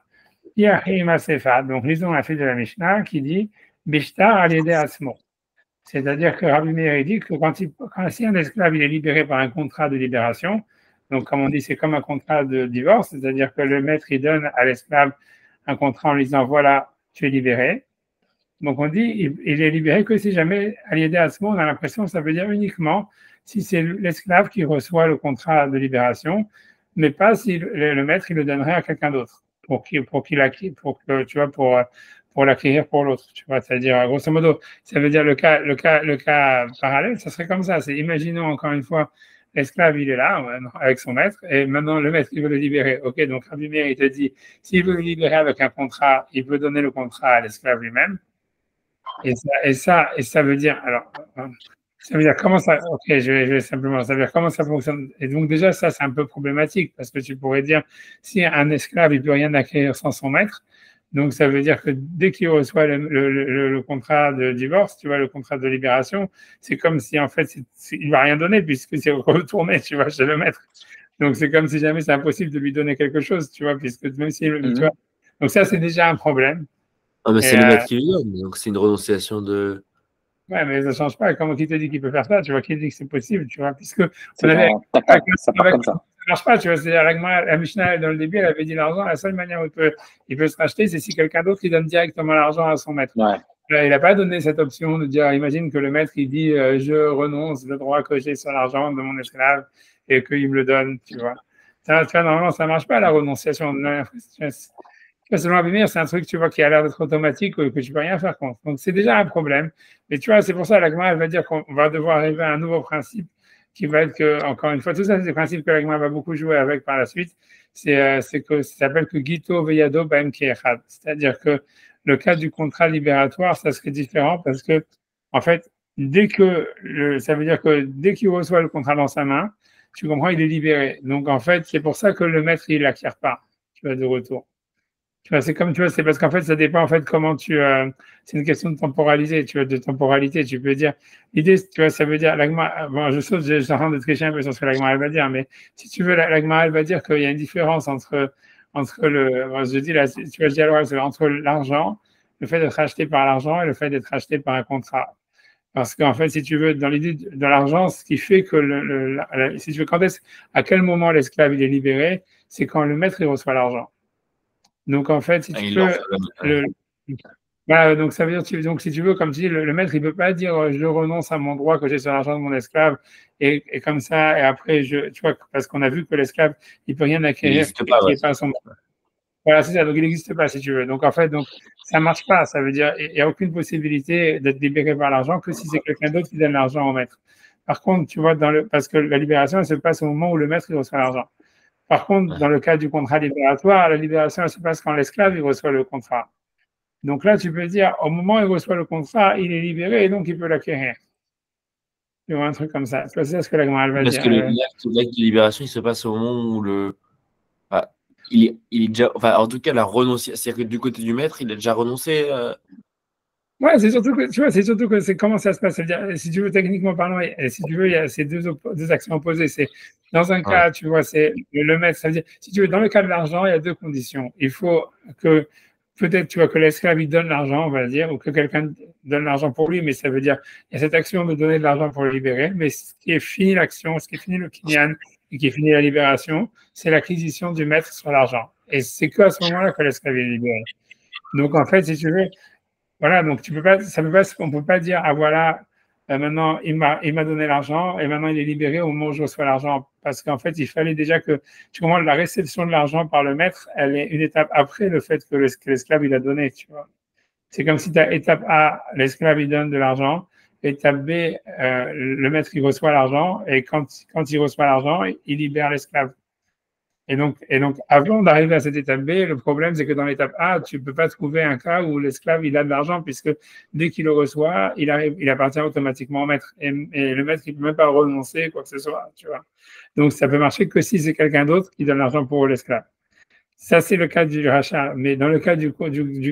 Donc, lisons la suite de la Mishnah qui dit Bishtar al-yede asmo. C'est-à-dire que Rabbi Meir dit que si un esclave il est libéré par un contrat de libération, donc comme on dit, c'est comme un contrat de divorce, c'est-à-dire que le maître il donne à l'esclave un contrat en lui disant voilà, tu es libéré. Donc on dit il est libéré que si jamais à l'idée à ce moment on a l'impression que ça veut dire uniquement si c'est l'esclave qui reçoit le contrat de libération, mais pas si le maître il le donnerait à quelqu'un d'autre pour l'acquérir pour l'autre, tu vois, c'est-à-dire grosso modo, ça veut dire le cas parallèle, ça serait comme ça. C'est imaginons encore une fois, l'esclave il est là avec son maître et maintenant le maître il veut le libérer. Ok, donc Rabbi Meir il te dit s'il veut le libérer avec un contrat, il peut donner le contrat à l'esclave lui-même. Et ça veut dire alors. Ça veut dire comment ça. Ok, je vais simplement. Ça veut dire comment ça fonctionne. Et donc déjà ça c'est un peu problématique parce que tu pourrais dire si un esclave il peut rien acquérir sans son maître. Donc, ça veut dire que dès qu'il reçoit le contrat de divorce, tu vois, le contrat de libération, c'est comme si, en fait, il ne va rien donner puisque c'est retourné, tu vois, chez le maître. Donc, c'est comme si jamais c'est impossible de lui donner quelque chose, tu vois, puisque même si, tu vois. Donc, ça, c'est déjà un problème. Ah, mais c'est le maître qui lui donne, donc c'est une renonciation de. Ouais, mais ça ne change pas. Comment qui te dit qu'il peut faire ça, tu vois, qui dit que c'est possible, tu vois, puisque ça part comme ça. Ça marche pas, tu vois. C'est-à-dire, la Mishnah, dans le début, elle avait dit l'argent, la seule manière où il peut se racheter, c'est si quelqu'un d'autre, il donne directement l'argent à son maître. Ouais. Il n'a pas donné cette option de dire, imagine que le maître, il dit, je renonce le droit que j'ai sur l'argent de mon esclave et qu'il me le donne, tu vois. Ça, tu vois, normalement, ça marche pas, la renonciation. Selon Rabbi Meir, c'est un truc, tu vois, qui a l'air d'être automatique ou que tu peux rien faire contre. Donc, c'est déjà un problème. Mais tu vois, c'est pour ça, la Gemara, elle va dire qu'on va devoir arriver à un nouveau principe qui va être que, encore une fois, tout ça, c'est des principes que la Gemara va beaucoup jouer avec par la suite. C'est que ça s'appelle que Gito Veyado Baem Kiechad. C'est-à-dire que le cas du contrat libératoire, ça serait différent parce que, en fait, ça veut dire que dès qu'il reçoit le contrat dans sa main, tu comprends, il est libéré. Donc, en fait, c'est pour ça que le maître, il l'acquiert pas, tu vois, de retour. Tu vois, c'est comme, tu vois, c'est parce qu'en fait, ça dépend, en fait, comment c'est une question de temporaliser, tu vois, de temporalité. Tu peux dire, l'idée, tu vois, ça veut dire, bon, je suis en train de tricher un peu sur ce que l'agma, elle va dire, mais si tu veux, l'agma, elle va dire qu'il y a une différence entre je dis là, tu vois, je dis alors, entre l'argent, le fait d'être acheté par l'argent et le fait d'être acheté par un contrat. Parce qu'en fait, si tu veux, dans l'idée de l'argent, ce qui fait que si tu veux, à quel moment l'esclave il est libéré, c'est quand le maître il reçoit l'argent. Donc, en fait, si tu peux, voilà, donc ça veut dire, donc si tu veux, comme tu dis, le maître, il ne peut pas dire je renonce à mon droit que j'ai sur l'argent de mon esclave et comme ça, et après, tu vois, parce qu'on a vu que l'esclave, il ne peut rien acquérir qui n'est pas son. Voilà, c'est ça, donc il n'existe pas, si tu veux. Donc, en fait, ça ne marche pas. Ça veut dire il n'y a aucune possibilité d'être libéré par l'argent que si c'est quelqu'un d'autre qui donne l'argent au maître. Par contre, tu vois, parce que la libération, elle se passe au moment où le maître il reçoit l'argent. Par contre, dans le cas du contrat libératoire, la libération elle se passe quand l'esclave il reçoit le contrat. Donc là, tu peux dire, au moment où il reçoit le contrat, il est libéré et donc il peut l'acquérir. Tu vois, un truc comme ça. C'est ça ce que la Gemara va dire. Parce que l'acte de libération, il se passe au moment où il est déjà. Enfin, en tout cas, la renonciation. C'est-à-dire que du côté du maître, il a déjà renoncé. Ouais, c'est surtout que, tu vois, c'est surtout que c'est comment ça se passe. C'est-à-dire, si tu veux, techniquement parlant, et si tu veux, il y a ces deux actions opposées. C'est, dans un cas, tu vois, c'est le maître. Ça veut dire, si tu veux, dans le cas de l'argent, il y a deux conditions. Il faut que, peut-être, tu vois, que l'esclave, il donne l'argent, on va dire, ou que quelqu'un donne l'argent pour lui, mais ça veut dire, il y a cette action de donner de l'argent pour le libérer, mais ce qui est fini l'action, ce qui est fini le kinyan, et qui est fini la libération, c'est l'acquisition du maître sur l'argent. Et c'est qu'à ce moment-là que l'esclave est libéré. Donc, en fait, si tu veux, voilà, donc on peut pas dire, ah voilà, maintenant il m'a donné l'argent et maintenant il est libéré au moment où je reçois l'argent. Parce qu'en fait, il fallait déjà que, tu comprends, la réception de l'argent par le maître, elle est une étape après le fait que l'esclave il a donné, tu vois. C'est comme si tu as étape A, l'esclave il donne de l'argent, étape B, le maître il reçoit l'argent et quand il reçoit l'argent, il libère l'esclave. Et donc, avant d'arriver à cette étape B, le problème, c'est que dans l'étape A, tu ne peux pas trouver un cas où l'esclave, il a de l'argent, puisque dès qu'il le reçoit, il appartient automatiquement au maître. Et le maître, il ne peut même pas renoncer, quoi que ce soit, tu vois. Donc, ça peut marcher que si c'est quelqu'un d'autre qui donne l'argent pour l'esclave. Ça, c'est le cas du rachat. Mais dans le cas du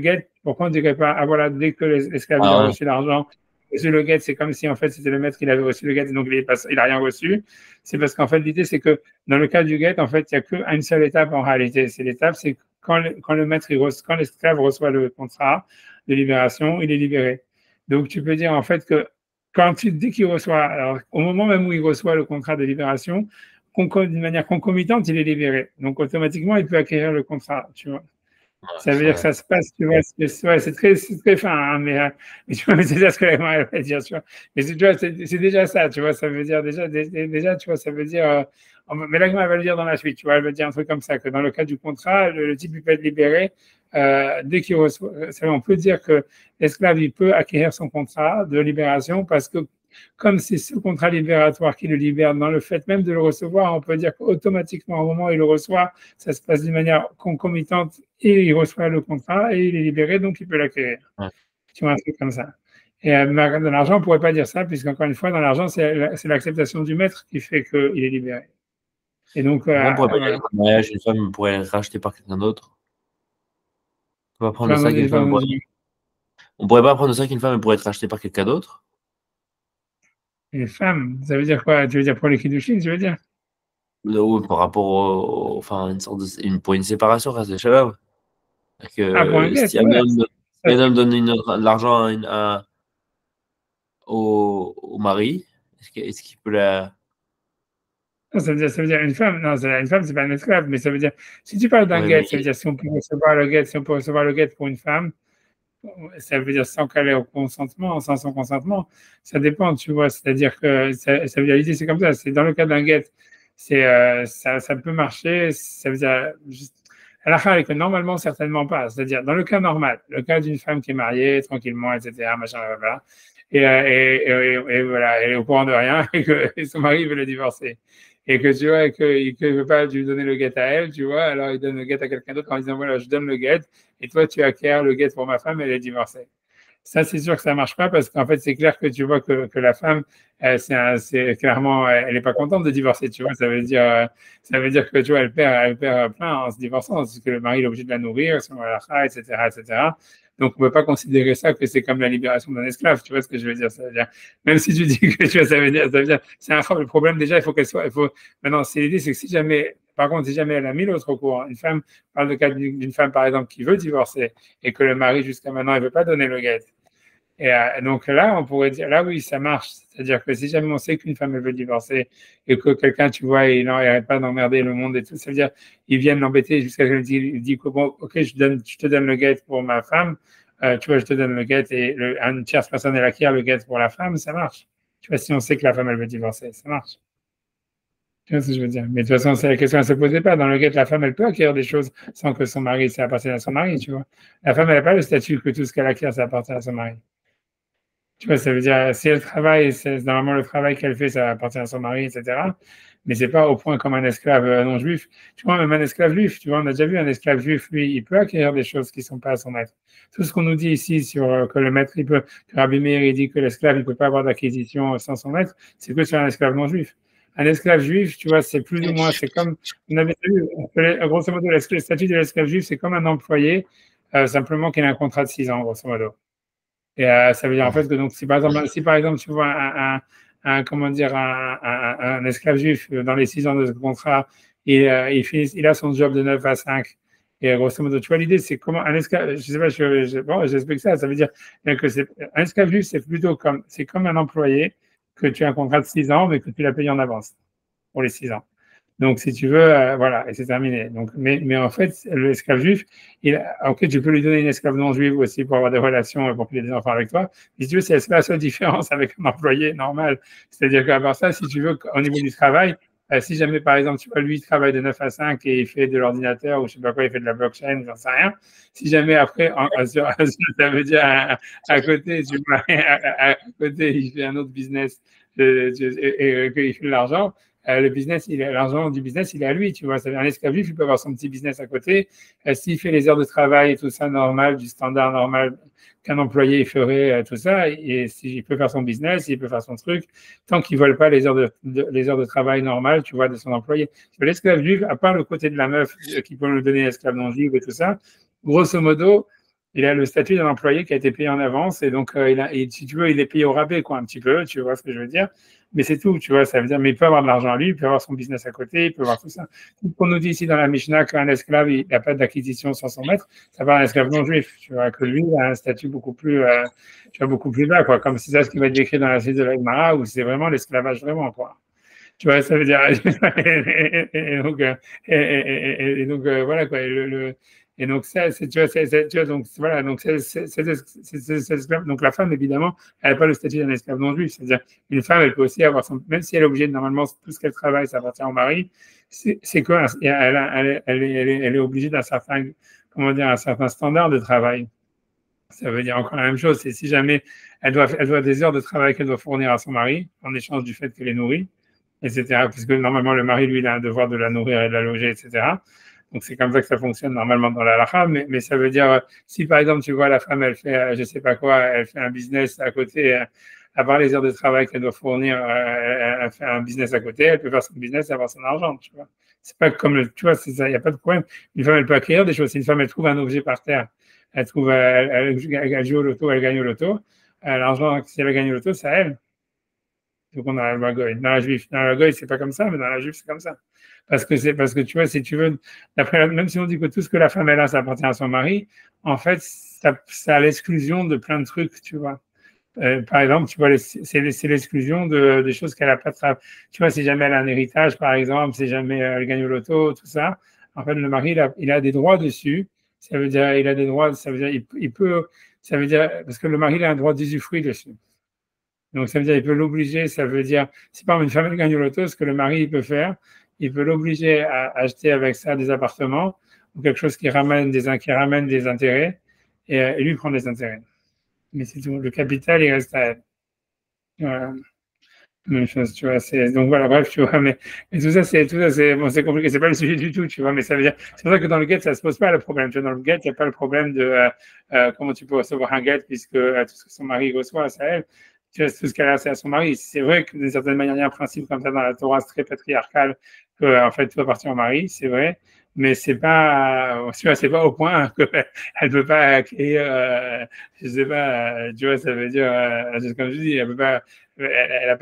guet, pourquoi on ne dirait pas, ah voilà, dès que l'esclave a reçu l'argent, reçu le guet, c'est comme si en fait c'était le maître qui avait reçu le guet et donc il n'a rien reçu. C'est parce qu'en fait l'idée c'est que dans le cas du guet, en fait il n'y a qu'une seule étape en réalité. C'est l'étape, c'est quand l'esclave reçoit le contrat de libération, il est libéré. Donc tu peux dire en fait que dès qu'il reçoit, alors, au moment même où il reçoit le contrat de libération, d'une manière concomitante, il est libéré. Donc, automatiquement, il peut acquérir le contrat, tu vois. Ça veut dire que ça se passe, tu vois, c'est très fin, hein, mais tu vois, mais c'est ça ce que la Gemara elle va dire, tu vois. Mais tu vois, c'est déjà ça, tu vois, ça veut dire déjà, tu vois, ça veut dire, mais la Gemara elle va le dire dans la suite, tu vois, elle va dire un truc comme ça, que dans le cas du contrat, le type il peut être libéré dès qu'il reçoit. On peut dire que l'esclave il peut acquérir son contrat de libération parce que comme c'est ce contrat libératoire qui le libère, dans le fait même de le recevoir, on peut dire qu'automatiquement, au moment où il le reçoit, ça se passe d'une manière concomitante et il reçoit le contrat et il est libéré, donc il peut l'acquérir. Ouais. Tu vois, un truc comme ça. Et dans l'argent, on ne pourrait pas dire ça, puisqu'encore une fois, dans l'argent, c'est l'acceptation du maître qui fait qu'il est libéré. Et donc, On pourrait pas voilà. dire que le mariage, une femme pourrait être rachetée par quelqu'un d'autre. On va prendre Enfin, ça qu'une femme on pourrait pas prendre ça qu'une femme pourrait être rachetée par quelqu'un d'autre. Une femme, ça veut dire quoi? Tu veux dire pour les kiddushin, tu veux dire? Oui, par rapport enfin, pour une séparation, c'est shabab. Pour un guet, Si ouais. un homme donne de l'argent au mari, est-ce qu'il peut la. Non, ça veut dire une femme. Non, une femme, c'est pas un esclave, mais ça veut dire, si tu parles d'un Ouais, guet, ça veut dire si on peut recevoir le guet, pour une femme, ça veut dire sans qu'elle ait au consentement, sans son consentement, ça dépend, tu vois. C'est-à-dire que ça veut dire l'idée, c'est comme ça. C'est dans le cas d'un guet, ça peut marcher. Ça veut dire à que normalement, certainement pas. C'est-à-dire dans le cas normal, le cas d'une femme qui est mariée tranquillement, etc., machin, voilà. Et voilà, elle est au courant de rien et son mari veut le divorcer. Et que tu vois, qu'il ne veut pas lui donner le guet à elle, tu vois, alors il donne le guet à quelqu'un d'autre en disant voilà, je donne le guet et toi tu acquiers le guet pour ma femme, elle est divorcée. Ça, c'est sûr que ça ne marche pas parce qu'en fait, c'est clair que tu vois que la femme, c'est clairement, elle n'est pas contente de divorcer, tu vois. Ça veut dire que tu vois, elle perd plein en se divorçant, parce que le mari est obligé de la nourrir, son halakha, etc., etc. Donc, on ne peut pas considérer ça que c'est comme la libération d'un esclave, tu vois ce que je veux dire. Ça veut dire même si tu dis que tu vois, ça veut dire, c'est le problème déjà, il faut qu'elle soit, maintenant, c'est l'idée, c'est que si jamais, par contre, si jamais elle a mis l'autre au courant, une femme, parle de cas d'une femme, par exemple, qui veut divorcer et que le mari, jusqu'à maintenant, il ne veut pas donner le guet. Et donc là, on pourrait dire, là oui, ça marche. C'est-à-dire que si jamais on sait qu'une femme elle veut divorcer et que quelqu'un, tu vois, il n'arrête pas d'emmerder le monde et tout, ça veut dire, ils viennent l'embêter jusqu'à ce qu'il dit que bon, ok, je te donne le guet pour ma femme, tu vois, je te donne le guet et une tierce personne elle acquiert le guet pour la femme, ça marche. Tu vois, si on sait que la femme elle veut divorcer, ça marche. Tu vois ce que je veux dire? Mais de toute façon, c'est la question, elle ne se posait pas. Dans le guet, la femme, elle peut acquérir des choses sans que son mari, ça appartienne à son mari, tu vois. La femme, elle n'a pas le statut que tout ce qu'elle acquiert, ça appartient à son mari. Tu vois, ça veut dire, si elle travaille, c'est normalement le travail qu'elle fait, ça appartient à son mari, etc. Mais c'est pas au point comme un esclave non juif. Tu vois, même un esclave juif, tu vois, on a déjà vu un esclave juif, lui, il peut acquérir des choses qui ne sont pas à son maître. Tout ce qu'on nous dit ici sur que le maître, il peut, que Rabbi Meir, il dit que l'esclave, il ne peut pas avoir d'acquisition sans son maître, c'est que sur un esclave non juif. Un esclave juif, tu vois, c'est plus ou moins, c'est comme, on avait vu, grosso modo, le statut de l'esclave juif, c'est comme un employé, simplement qu'il a un contrat de 6 ans, grosso modo. Et ça veut dire en fait que donc si par exemple tu vois comment dire un esclave juif dans les 6 ans de ce contrat, il a son job de 9 à 5 et grosso modo tu vois l'idée c'est comment un esclave, je sais pas, bon j'explique ça veut dire que un esclave juif c'est comme un employé que tu as un contrat de 6 ans mais que tu l'as payé en avance pour les 6 ans. Donc, si tu veux, voilà, et c'est terminé. Donc, mais en fait, l'esclave juif, ok, tu peux lui donner une esclave non juive aussi pour avoir des relations et pour qu'il ait des enfants avec toi. Mais si tu veux, c'est la seule différence avec un employé normal. C'est-à-dire qu'à part ça, si tu veux, au niveau du travail, si jamais, par exemple, tu vois, lui, il travaille de 9 à 5 et il fait de l'ordinateur ou je sais pas quoi, il fait de la blockchain, j'en sais rien. Si jamais après, ça veut dire à côté, tu vois, à côté, il fait un autre business et qu'il fait de l'argent, le business, l'argent du business, il est à lui, tu vois. Ça veut dire un esclave juif, il peut avoir son petit business à côté. S'il fait les heures de travail et tout ça normal, du standard normal qu'un employé ferait, tout ça, et s'il peut faire son business, il peut faire son truc, tant qu'il ne vole pas les heures de travail normales, tu vois, de son employé. L'esclave juif, à part le côté de la meuf qui peut nous donner l'esclave non juif et tout ça, grosso modo, il a le statut d'un employé qui a été payé en avance et donc si tu veux, il est payé au rabais, quoi, un petit peu, tu vois ce que je veux dire. Mais c'est tout, tu vois, ça veut dire, mais il peut avoir de l'argent à lui, il peut avoir son business à côté, il peut avoir tout ça. Tout ce qu'on nous dit ici dans la Mishnah qu'un esclave, il n'a pas d'acquisition sans son maître, ça va un esclave non juif, tu vois, que lui, il a un statut beaucoup plus, tu vois, beaucoup plus bas, quoi, comme c'est ça ce qui va être décrit dans la suite de la Gemara, où c'est vraiment l'esclavage vraiment, quoi. Tu vois, ça veut dire, et donc voilà, quoi, et donc ça, tu vois, donc voilà, donc donc la femme, évidemment, elle n'a pas le statut d'un esclave non juif. C'est-à-dire, une femme, elle peut aussi avoir son, même si elle est obligée, normalement, tout ce qu'elle travaille, ça appartient au mari, c'est quoi, elle est obligée d'un certain, comment dire, un certain standard de travail. Ça veut dire encore la même chose, c'est si jamais elle doit des heures de travail qu'elle doit fournir à son mari, en échange du fait qu'elle est nourrie, etc. Parce que normalement, le mari, lui, il a un devoir de la nourrir et de la loger, etc. Donc, c'est comme ça que ça fonctionne normalement dans la halakha, mais ça veut dire, si par exemple, tu vois, la femme, elle fait, je sais pas quoi, elle fait un business à côté, à part les heures de travail qu'elle doit fournir, elle fait un business à côté, elle peut faire son business et avoir son argent, tu vois. C'est pas comme tu vois, c'est ça, il n'y a pas de problème. Une femme, elle peut acquérir des choses. Si une femme, elle trouve un objet par terre, elle trouve, elle joue au loto, elle gagne au loto, l'argent, si elle gagne au loto, c'est à elle. Donc, on a la loi Goy. Dans la juif, dans la Goy, c'est pas comme ça, mais dans la juif, c'est comme ça. Parce que tu vois, si tu veux, même si on dit que tout ce que la femme elle a, ça appartient à son mari, en fait, ça a l'exclusion de plein de trucs, tu vois. Par exemple, tu vois, c'est l'exclusion des choses qu'elle a pas travaillé. Tu vois, si jamais elle a un héritage, par exemple, si jamais elle gagne au loto, tout ça, en fait, le mari, il a des droits dessus. Ça veut dire, il a des droits, ça veut dire, il peut, ça veut dire, parce que le mari, il a un droit d'usufruit dessus. Donc, ça veut dire, il peut l'obliger, ça veut dire, si par exemple une femme elle gagne au loto, ce que le mari il peut faire, il peut l'obliger à acheter avec ça des appartements ou quelque chose qui ramène des intérêts et lui prendre des intérêts. Mais c'est tout. Le capital, il reste à elle. Voilà. Même chose, tu vois. Donc voilà, bref, tu vois. Mais tout ça, bon, c'est compliqué. C'est pas le sujet du tout, tu vois. Mais ça veut dire, c'est pour ça que dans le guet, ça se pose pas le problème. Tu vois, dans le guet, il n'y a pas le problème de comment tu peux recevoir un guet puisque tout ce que son mari reçoit, c'est à elle. Tu vois, tout ce qu'elle a, c'est à son mari. C'est vrai que d'une certaine manière, il y a un principe comme ça dans la Torah, c'est très patriarcal, que en fait, tout appartient au mari, c'est vrai. Mais c'est pas, tu vois, c'est pas au point qu'elle peut pas acquérir, je sais pas, tu vois, ça veut dire, comme je dis, elle peut pas, elle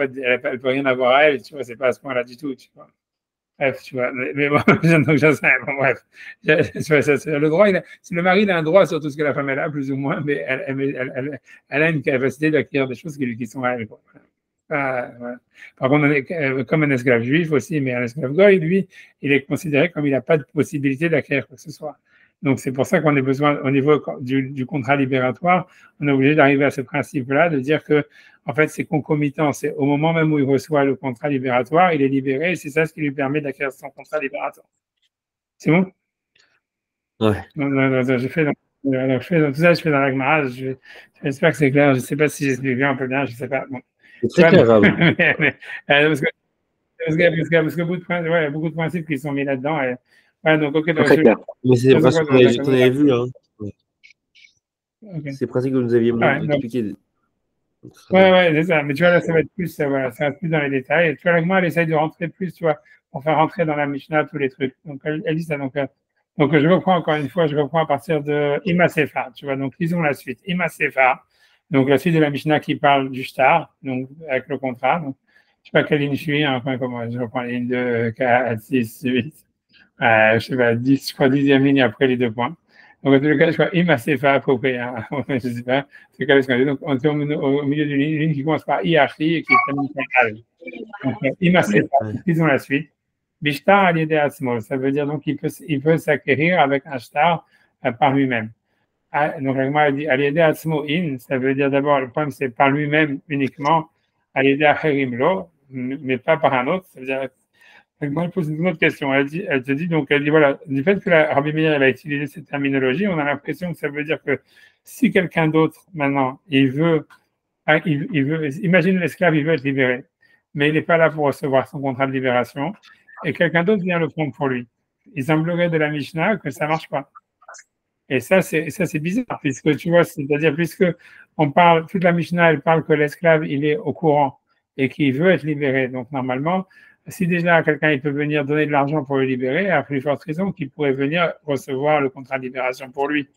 peut rien avoir à elle, tu vois, c'est pas à ce point-là du tout, tu vois. Bref, tu vois, mais bon, donc je sais, bon, bref. Tu vois, le droit, si le mari il a un droit sur tout ce que la femme elle a, plus ou moins, mais elle a une capacité d'acquérir des choses qui sont à elle, quoi. Voilà. Par contre, comme un esclave juif aussi, mais un esclave goy, lui, il est considéré comme il n'a pas de possibilité d'acquérir quoi que ce soit. Donc, c'est pour ça qu'on a besoin, au niveau du contrat libératoire, on est obligé d'arriver à ce principe-là, de dire que, en fait, c'est concomitant. C'est au moment même où il reçoit le contrat libératoire, il est libéré, et c'est ça ce qui lui permet d'acquérir son contrat libératoire. C'est bon? Ouais. Je fais tout ça, je fais dans la Gemara. J'espère que c'est clair. Je ne sais pas si j'explique bien un peu bien, je ne sais pas. Bon. C'est très clair, parce que il y a beaucoup de principes qui sont mis là-dedans. Et, ouais, donc, ok, donc, mais c'est parce qu'on avait vu. Hein. Okay. C'est pratique que vous nous aviez expliqué. Ouais, c'est ça. Mais tu vois, là, ça va être plus, voilà, ça va être plus dans les détails. Et tu vois, avec moi, elle essaye de rentrer plus, tu vois, pour faire rentrer dans la Mishnah tous les trucs. Donc, elle dit ça. Donc, je reprends encore une fois, je reprends à partir de Ima Sefa, tu vois. Donc, lisons la suite. Ima Sefa. Donc, la suite de la Mishnah qui parle du shtar, donc, avec le contrat. Donc, je sais pas quelle ligne je suis, hein, enfin, comment, je reprends les lignes 2, 4, 6, 8, je sais pas, 10, je crois, 10e ligne après les 2 points. Donc, en tout cas, je crois, Ima Sefa approprié, hein. Je sais pas, c'est quel est donc, on est au milieu d'une ligne qui commence par Iachi et qui termine par Al. Donc, Ima Sefa, disons la suite. Bishtar al-yedé atzmo, ça veut dire donc il peut s'acquérir avec un shtar par lui-même. Donc, la dit al-yedé atzmo in, ça veut dire d'abord, le problème c'est par lui-même uniquement, al-yedé acherim lo, mais pas par un autre. Ça veut dire, elle pose une autre question. Elle dit voilà, du fait que la Rabbi Meir a utilisé cette terminologie, on a l'impression que ça veut dire que si quelqu'un d'autre maintenant, il veut, imagine l'esclave, il veut être libéré, mais il n'est pas là pour recevoir son contrat de libération, et quelqu'un d'autre vient le prendre pour lui. Il semblerait de la Mishnah que ça marche pas. Et ça, c'est bizarre, puisque tu vois, c'est-à-dire, puisque on parle, toute la Mishnah, elle parle que l'esclave, il est au courant et qu'il veut être libéré. Donc, normalement, si déjà quelqu'un, il peut venir donner de l'argent pour le libérer, à plus forte raison qu'il pourrait venir recevoir le contrat de libération pour lui.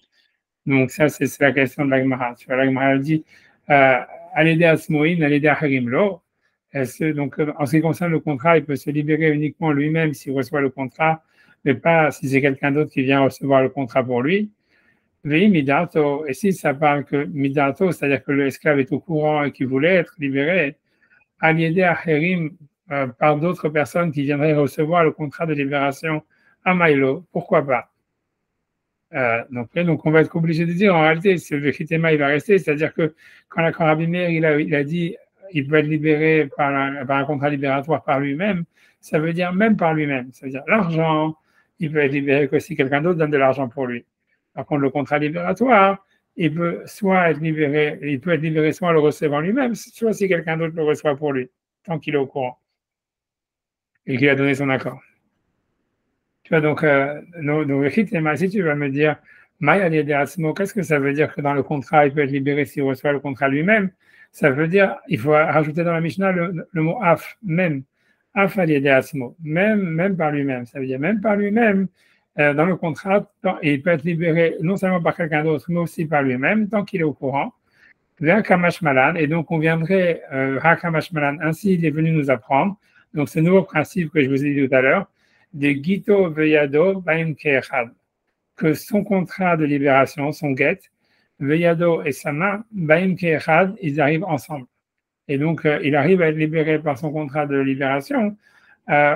Donc, ça, c'est la question de la Gemara. Tu vois, la Gemara dit Alede Asmoïn, Alede Harimlo. Donc, en ce qui concerne le contrat, il peut se libérer uniquement lui-même s'il reçoit le contrat, mais pas si c'est quelqu'un d'autre qui vient recevoir le contrat pour lui. Midato, et si ça parle que Midato, c'est-à-dire que l'esclave est au courant et qu'il voulait être libéré, Aliede Acherim, par d'autres personnes qui viendraient recevoir le contrat de libération à Maïlo, pourquoi pas? Donc, on va être obligé de dire, en réalité, le Chitema, il va rester, c'est-à-dire que quand la Rabbi Meir, il a dit, il peut être libéré par un contrat libératoire par lui-même, ça veut dire même par lui-même. Ça veut dire l'argent, il peut être libéré que si quelqu'un d'autre donne de l'argent pour lui. Par contre, le contrat libératoire, il peut soit être libéré, il peut être libéré soit en le recevant lui-même, soit si quelqu'un d'autre le reçoit pour lui, tant qu'il est au courant et qu'il a donné son accord. Tu vois, donc, si tu vas me dire, qu'est-ce que ça veut dire que dans le contrat, il peut être libéré s'il reçoit le contrat lui-même? Ça veut dire, il faut rajouter dans la Mishnah le mot af, même. Af alideasmo, même par lui-même. Ça veut dire, même par lui-même, dans le contrat, il peut être libéré non seulement par quelqu'un d'autre, mais aussi par lui-même, tant qu'il est au courant. Et donc, on viendrait, ainsi il est venu nous apprendre. Donc, ce nouveau principe que je vous ai dit tout à l'heure, de Gito Veyado Baim Keechad, que son contrat de libération, son get, Veyado et Sama, Baim Keechad, ils arrivent ensemble. Et donc, il arrive à être libéré par son contrat de libération,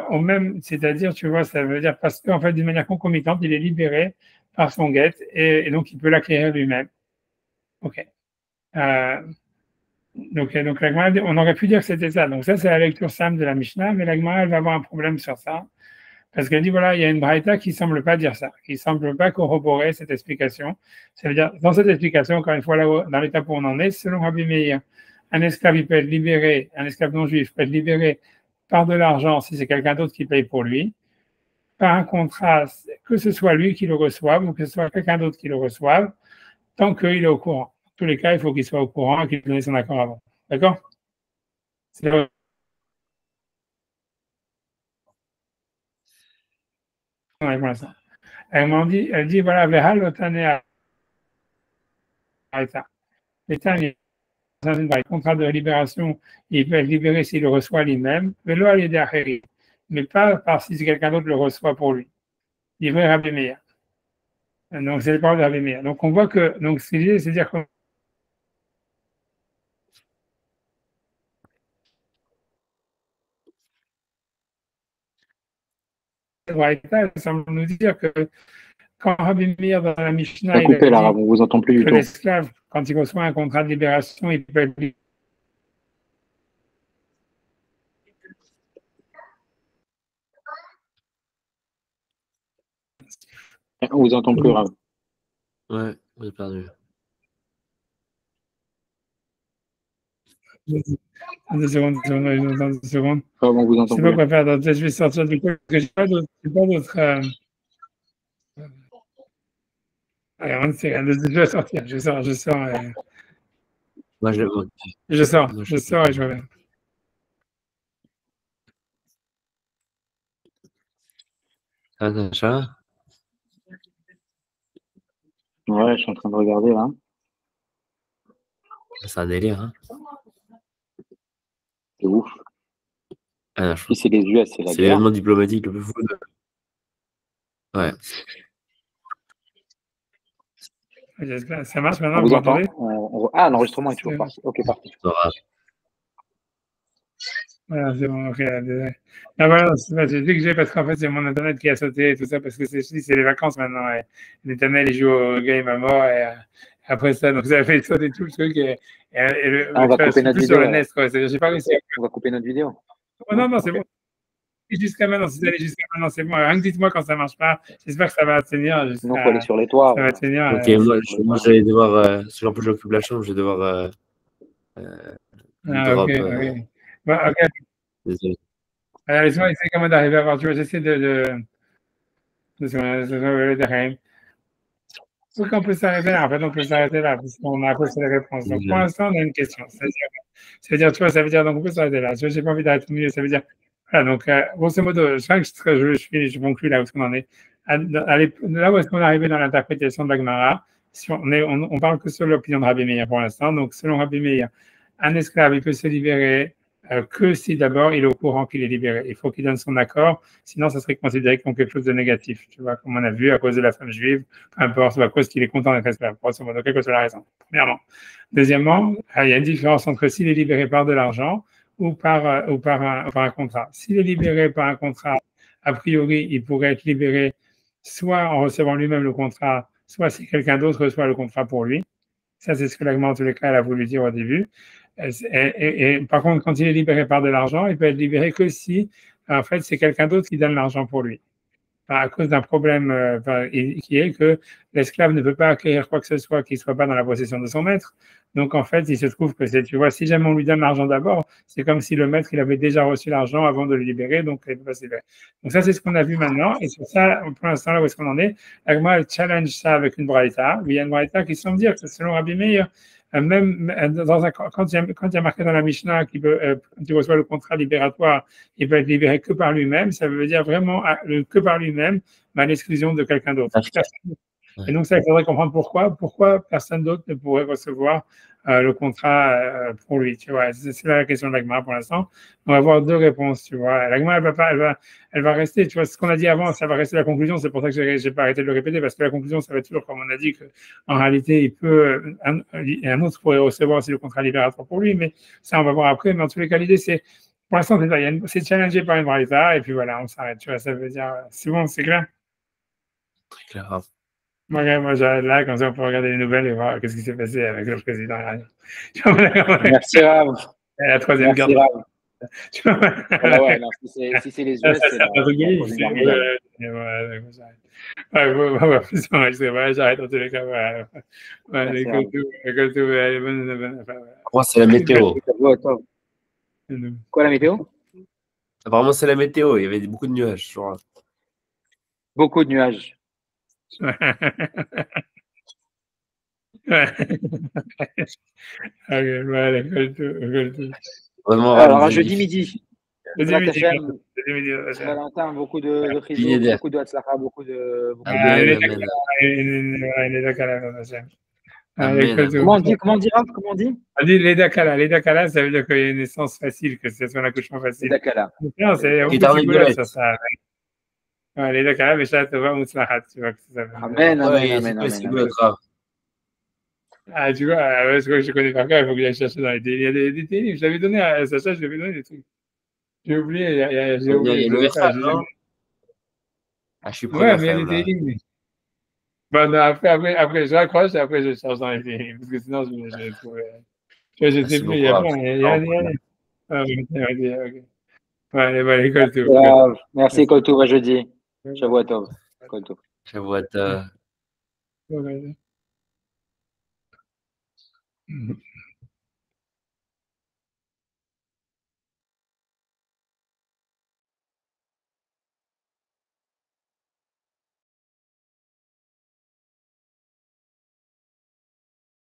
au même, c'est-à-dire, tu vois, ça veut dire parce qu'en fait, d'une manière concomitante, il est libéré par son get et donc il peut l'acquérir lui-même. Ok. Donc la Gemara, on aurait pu dire que c'était ça. Donc ça, c'est la lecture simple de la Mishnah, mais la Gemara, elle va avoir un problème sur ça. Parce qu'elle dit, voilà, il y a une braïta qui ne semble pas dire ça, qui ne semble pas corroborer cette explication. Ça veut dire, dans cette explication, encore une fois, là, dans l'étape où on en est, selon Rabbi Meir, un esclave, il peut être libéré, un esclave non juif peut être libéré par de l'argent si c'est quelqu'un d'autre qui paye pour lui, par un contrat, que ce soit lui qui le reçoive ou que ce soit quelqu'un d'autre qui le reçoive, tant qu'il est au courant. Dans tous les cas, il faut qu'il soit au courant et qu'il donne son accord avant. D'accord? C'est là. Elle dit voilà, le contrat de libération, il peut être libéré s'il le reçoit lui-même, mais pas par si quelqu'un d'autre le reçoit pour lui. Livré Rabbi Meir. Donc, c'est le parole de Rabbi Meir. Donc, on voit que, donc, ce qu'il dit, c'est dire que ça semble nous dire que quand Rabbi Meir dans la Mishnah, il a coupé, là, on vous entend plus du tout. L'esclave, quand il reçoit un contrat de libération, il peut être on vous entend plus, Rav. Ouais, vous avez perdu. Deux secondes. On vous entend je ne sais pas quoi faire. Donc, je vais sortir du coup, parce que je n'ai pas d'autres. Allez, je vais sortir. Je sors. Moi, je sors et je reviens. Ah, Sacha? Ouais, je suis en train de regarder là. C'est un délire, hein? C'est ouf. Ah, si c'est les US, c'est la guerre. C'est l'événement diplomatique le plus fou. Ouais. Ça marche maintenant? On vous entend? Ah, l'enregistrement est toujours parti. Ok, parti. Voilà, c'est bon, ok, désolé. Ah, voilà, j'ai dit que j'ai parce qu'en fait, c'est mon internet qui a sauté et tout ça, parce que c'est les vacances maintenant. Et l'internet, il joue au game à mort. Et après ça, donc ça a fait sauter tout le truc. On va couper notre vidéo. Sur le NES, quoi. J'ai pas réussi. On va couper notre vidéo. Oh, non, c'est bon. Jusqu'à maintenant, si vous allez jusqu'à maintenant, c'est bon. Rien que dites-moi quand ça ne marche pas. J'espère que ça va tenir. Sinon, il faut aller sur les toits. Ça va tenir. Ok, moi j'allais devoir. Si en plus j'occupe la chambre, je vais devoir. Ok. Bon, ok. Désolé. Alors, laisse-moi essayer comment d'arriver à voir. Tu vois, j'essaie de donc, on peut s'arrêter là. En fait, on peut s'arrêter là, puisqu'on a posé les réponses. Donc, pour l'instant, on a une question. C'est-à-dire, tu vois, ça veut dire, donc, on peut s'arrêter là. Je n'ai pas envie d'arrêter au milieu. Ça veut dire, voilà, donc, grosso modo, je conclue là où on en est. Là où est-ce qu'on est arrivé dans l'interprétation de la Gemara, si on parle que sur l'opinion de Rabbi Meir pour l'instant, donc selon Rabbi Meir, un esclave, il peut se libérer que si d'abord il est au courant qu'il est libéré. Il faut qu'il donne son accord, sinon ça serait considéré comme quelque chose de négatif, tu vois, comme on a vu à cause de la femme juive, peu importe, à cause qu'il est content d'être esclave, grosso modo, quelle que soit la raison, premièrement. Deuxièmement, il y a une différence entre s'il est libéré par de l'argent ou par un contrat. S'il est libéré par un contrat, a priori, il pourrait être libéré soit en recevant lui-même le contrat, soit si quelqu'un d'autre reçoit le contrat pour lui. Ça, c'est ce que l'agma, en tous les cas, elle a voulu dire au début. Et par contre, quand il est libéré par de l'argent, il peut être libéré que si, en fait, c'est quelqu'un d'autre qui donne l'argent pour lui. À cause d'un problème qui est que l'esclave ne peut pas acquérir quoi que ce soit qui ne soit pas dans la possession de son maître. Donc, en fait, il se trouve que tu vois, si jamais on lui donne l'argent d'abord, c'est comme si le maître, il avait déjà reçu l'argent avant de le libérer, donc il ne peut pas se libérer. Donc, ça, c'est ce qu'on a vu maintenant. Et sur ça, pour l'instant, là où est-ce qu'on en est, Agma, elle challenge ça avec une braïta. Il y a une braïta qui semble dire que selon Rabbi Meir, même quand il y a marqué dans la Mishnah qu'il quand il reçoit le contrat libératoire, il peut être libéré que par lui-même, ça veut dire vraiment que par lui-même, mais à l'exclusion de quelqu'un d'autre. Et donc, ça, il faudrait comprendre pourquoi personne d'autre ne pourrait recevoir le contrat pour lui, tu vois. C'est la question de l'agma pour l'instant. On va avoir deux réponses, tu vois. L'agma, elle va rester, tu vois, ce qu'on a dit avant, ça va rester la conclusion. C'est pour ça que j'ai pas arrêté de le répéter, parce que la conclusion, ça va être toujours, comme on a dit, qu'en réalité, un autre pourrait recevoir aussi le contrat libératoire pour lui, mais ça, on va voir après. Mais en tous les cas, l'idée, c'est, pour l'instant, c'est challengé par une braïta, et puis voilà, on s'arrête, tu vois. Ça veut dire, c'est bon, c'est clair? Très clair. Moi, j'arrête là, comme ça on peut regarder les nouvelles et voir qu'est-ce qui s'est passé avec le président iranien. Merci, Rav. La troisième guerre. Voilà, ouais, non, si c'est les US, c'est la troisième guerre mondiale. J'arrête en tous les cas. Moi, c'est la météo. Quoi, la météo? Apparemment, c'est la météo. Il y avait beaucoup de nuages. Genre. Beaucoup de nuages. Vraiment, alors, jeudi midi. Valentin, beaucoup de frisous, beaucoup de hatzlacha, beaucoup de. Comment on dit, Rav? Comment on dit? On dit Leda Kala. Leda Kala, ça veut dire qu'il y a une naissance facile, que c'est son accouchement facile. Leda Kala. Non, c'est un petit boulot sur ça. Leda Kala, mais ça, tu vois, Moutzlahat, tu vois que ça veut dire. Amen. Ah, tu vois, parce que je connais par cœur, il faut que j'aille chercher dans les télés. Il y a des télés, je l'avais donné à Sacha, je lui avais donné des trucs. J'ai oublié, j'ai oublié. Le FA, non? Ah, je suis prêt à mais il y a des télés. Bon, non, après, je raccroche et après, je cherche dans les télés, parce que sinon, je vais trouver. Je sais plus, il y a plein. Allez, Koltou. Merci, Koltou, à jeudi. Shavua Tov. Shavua Tov.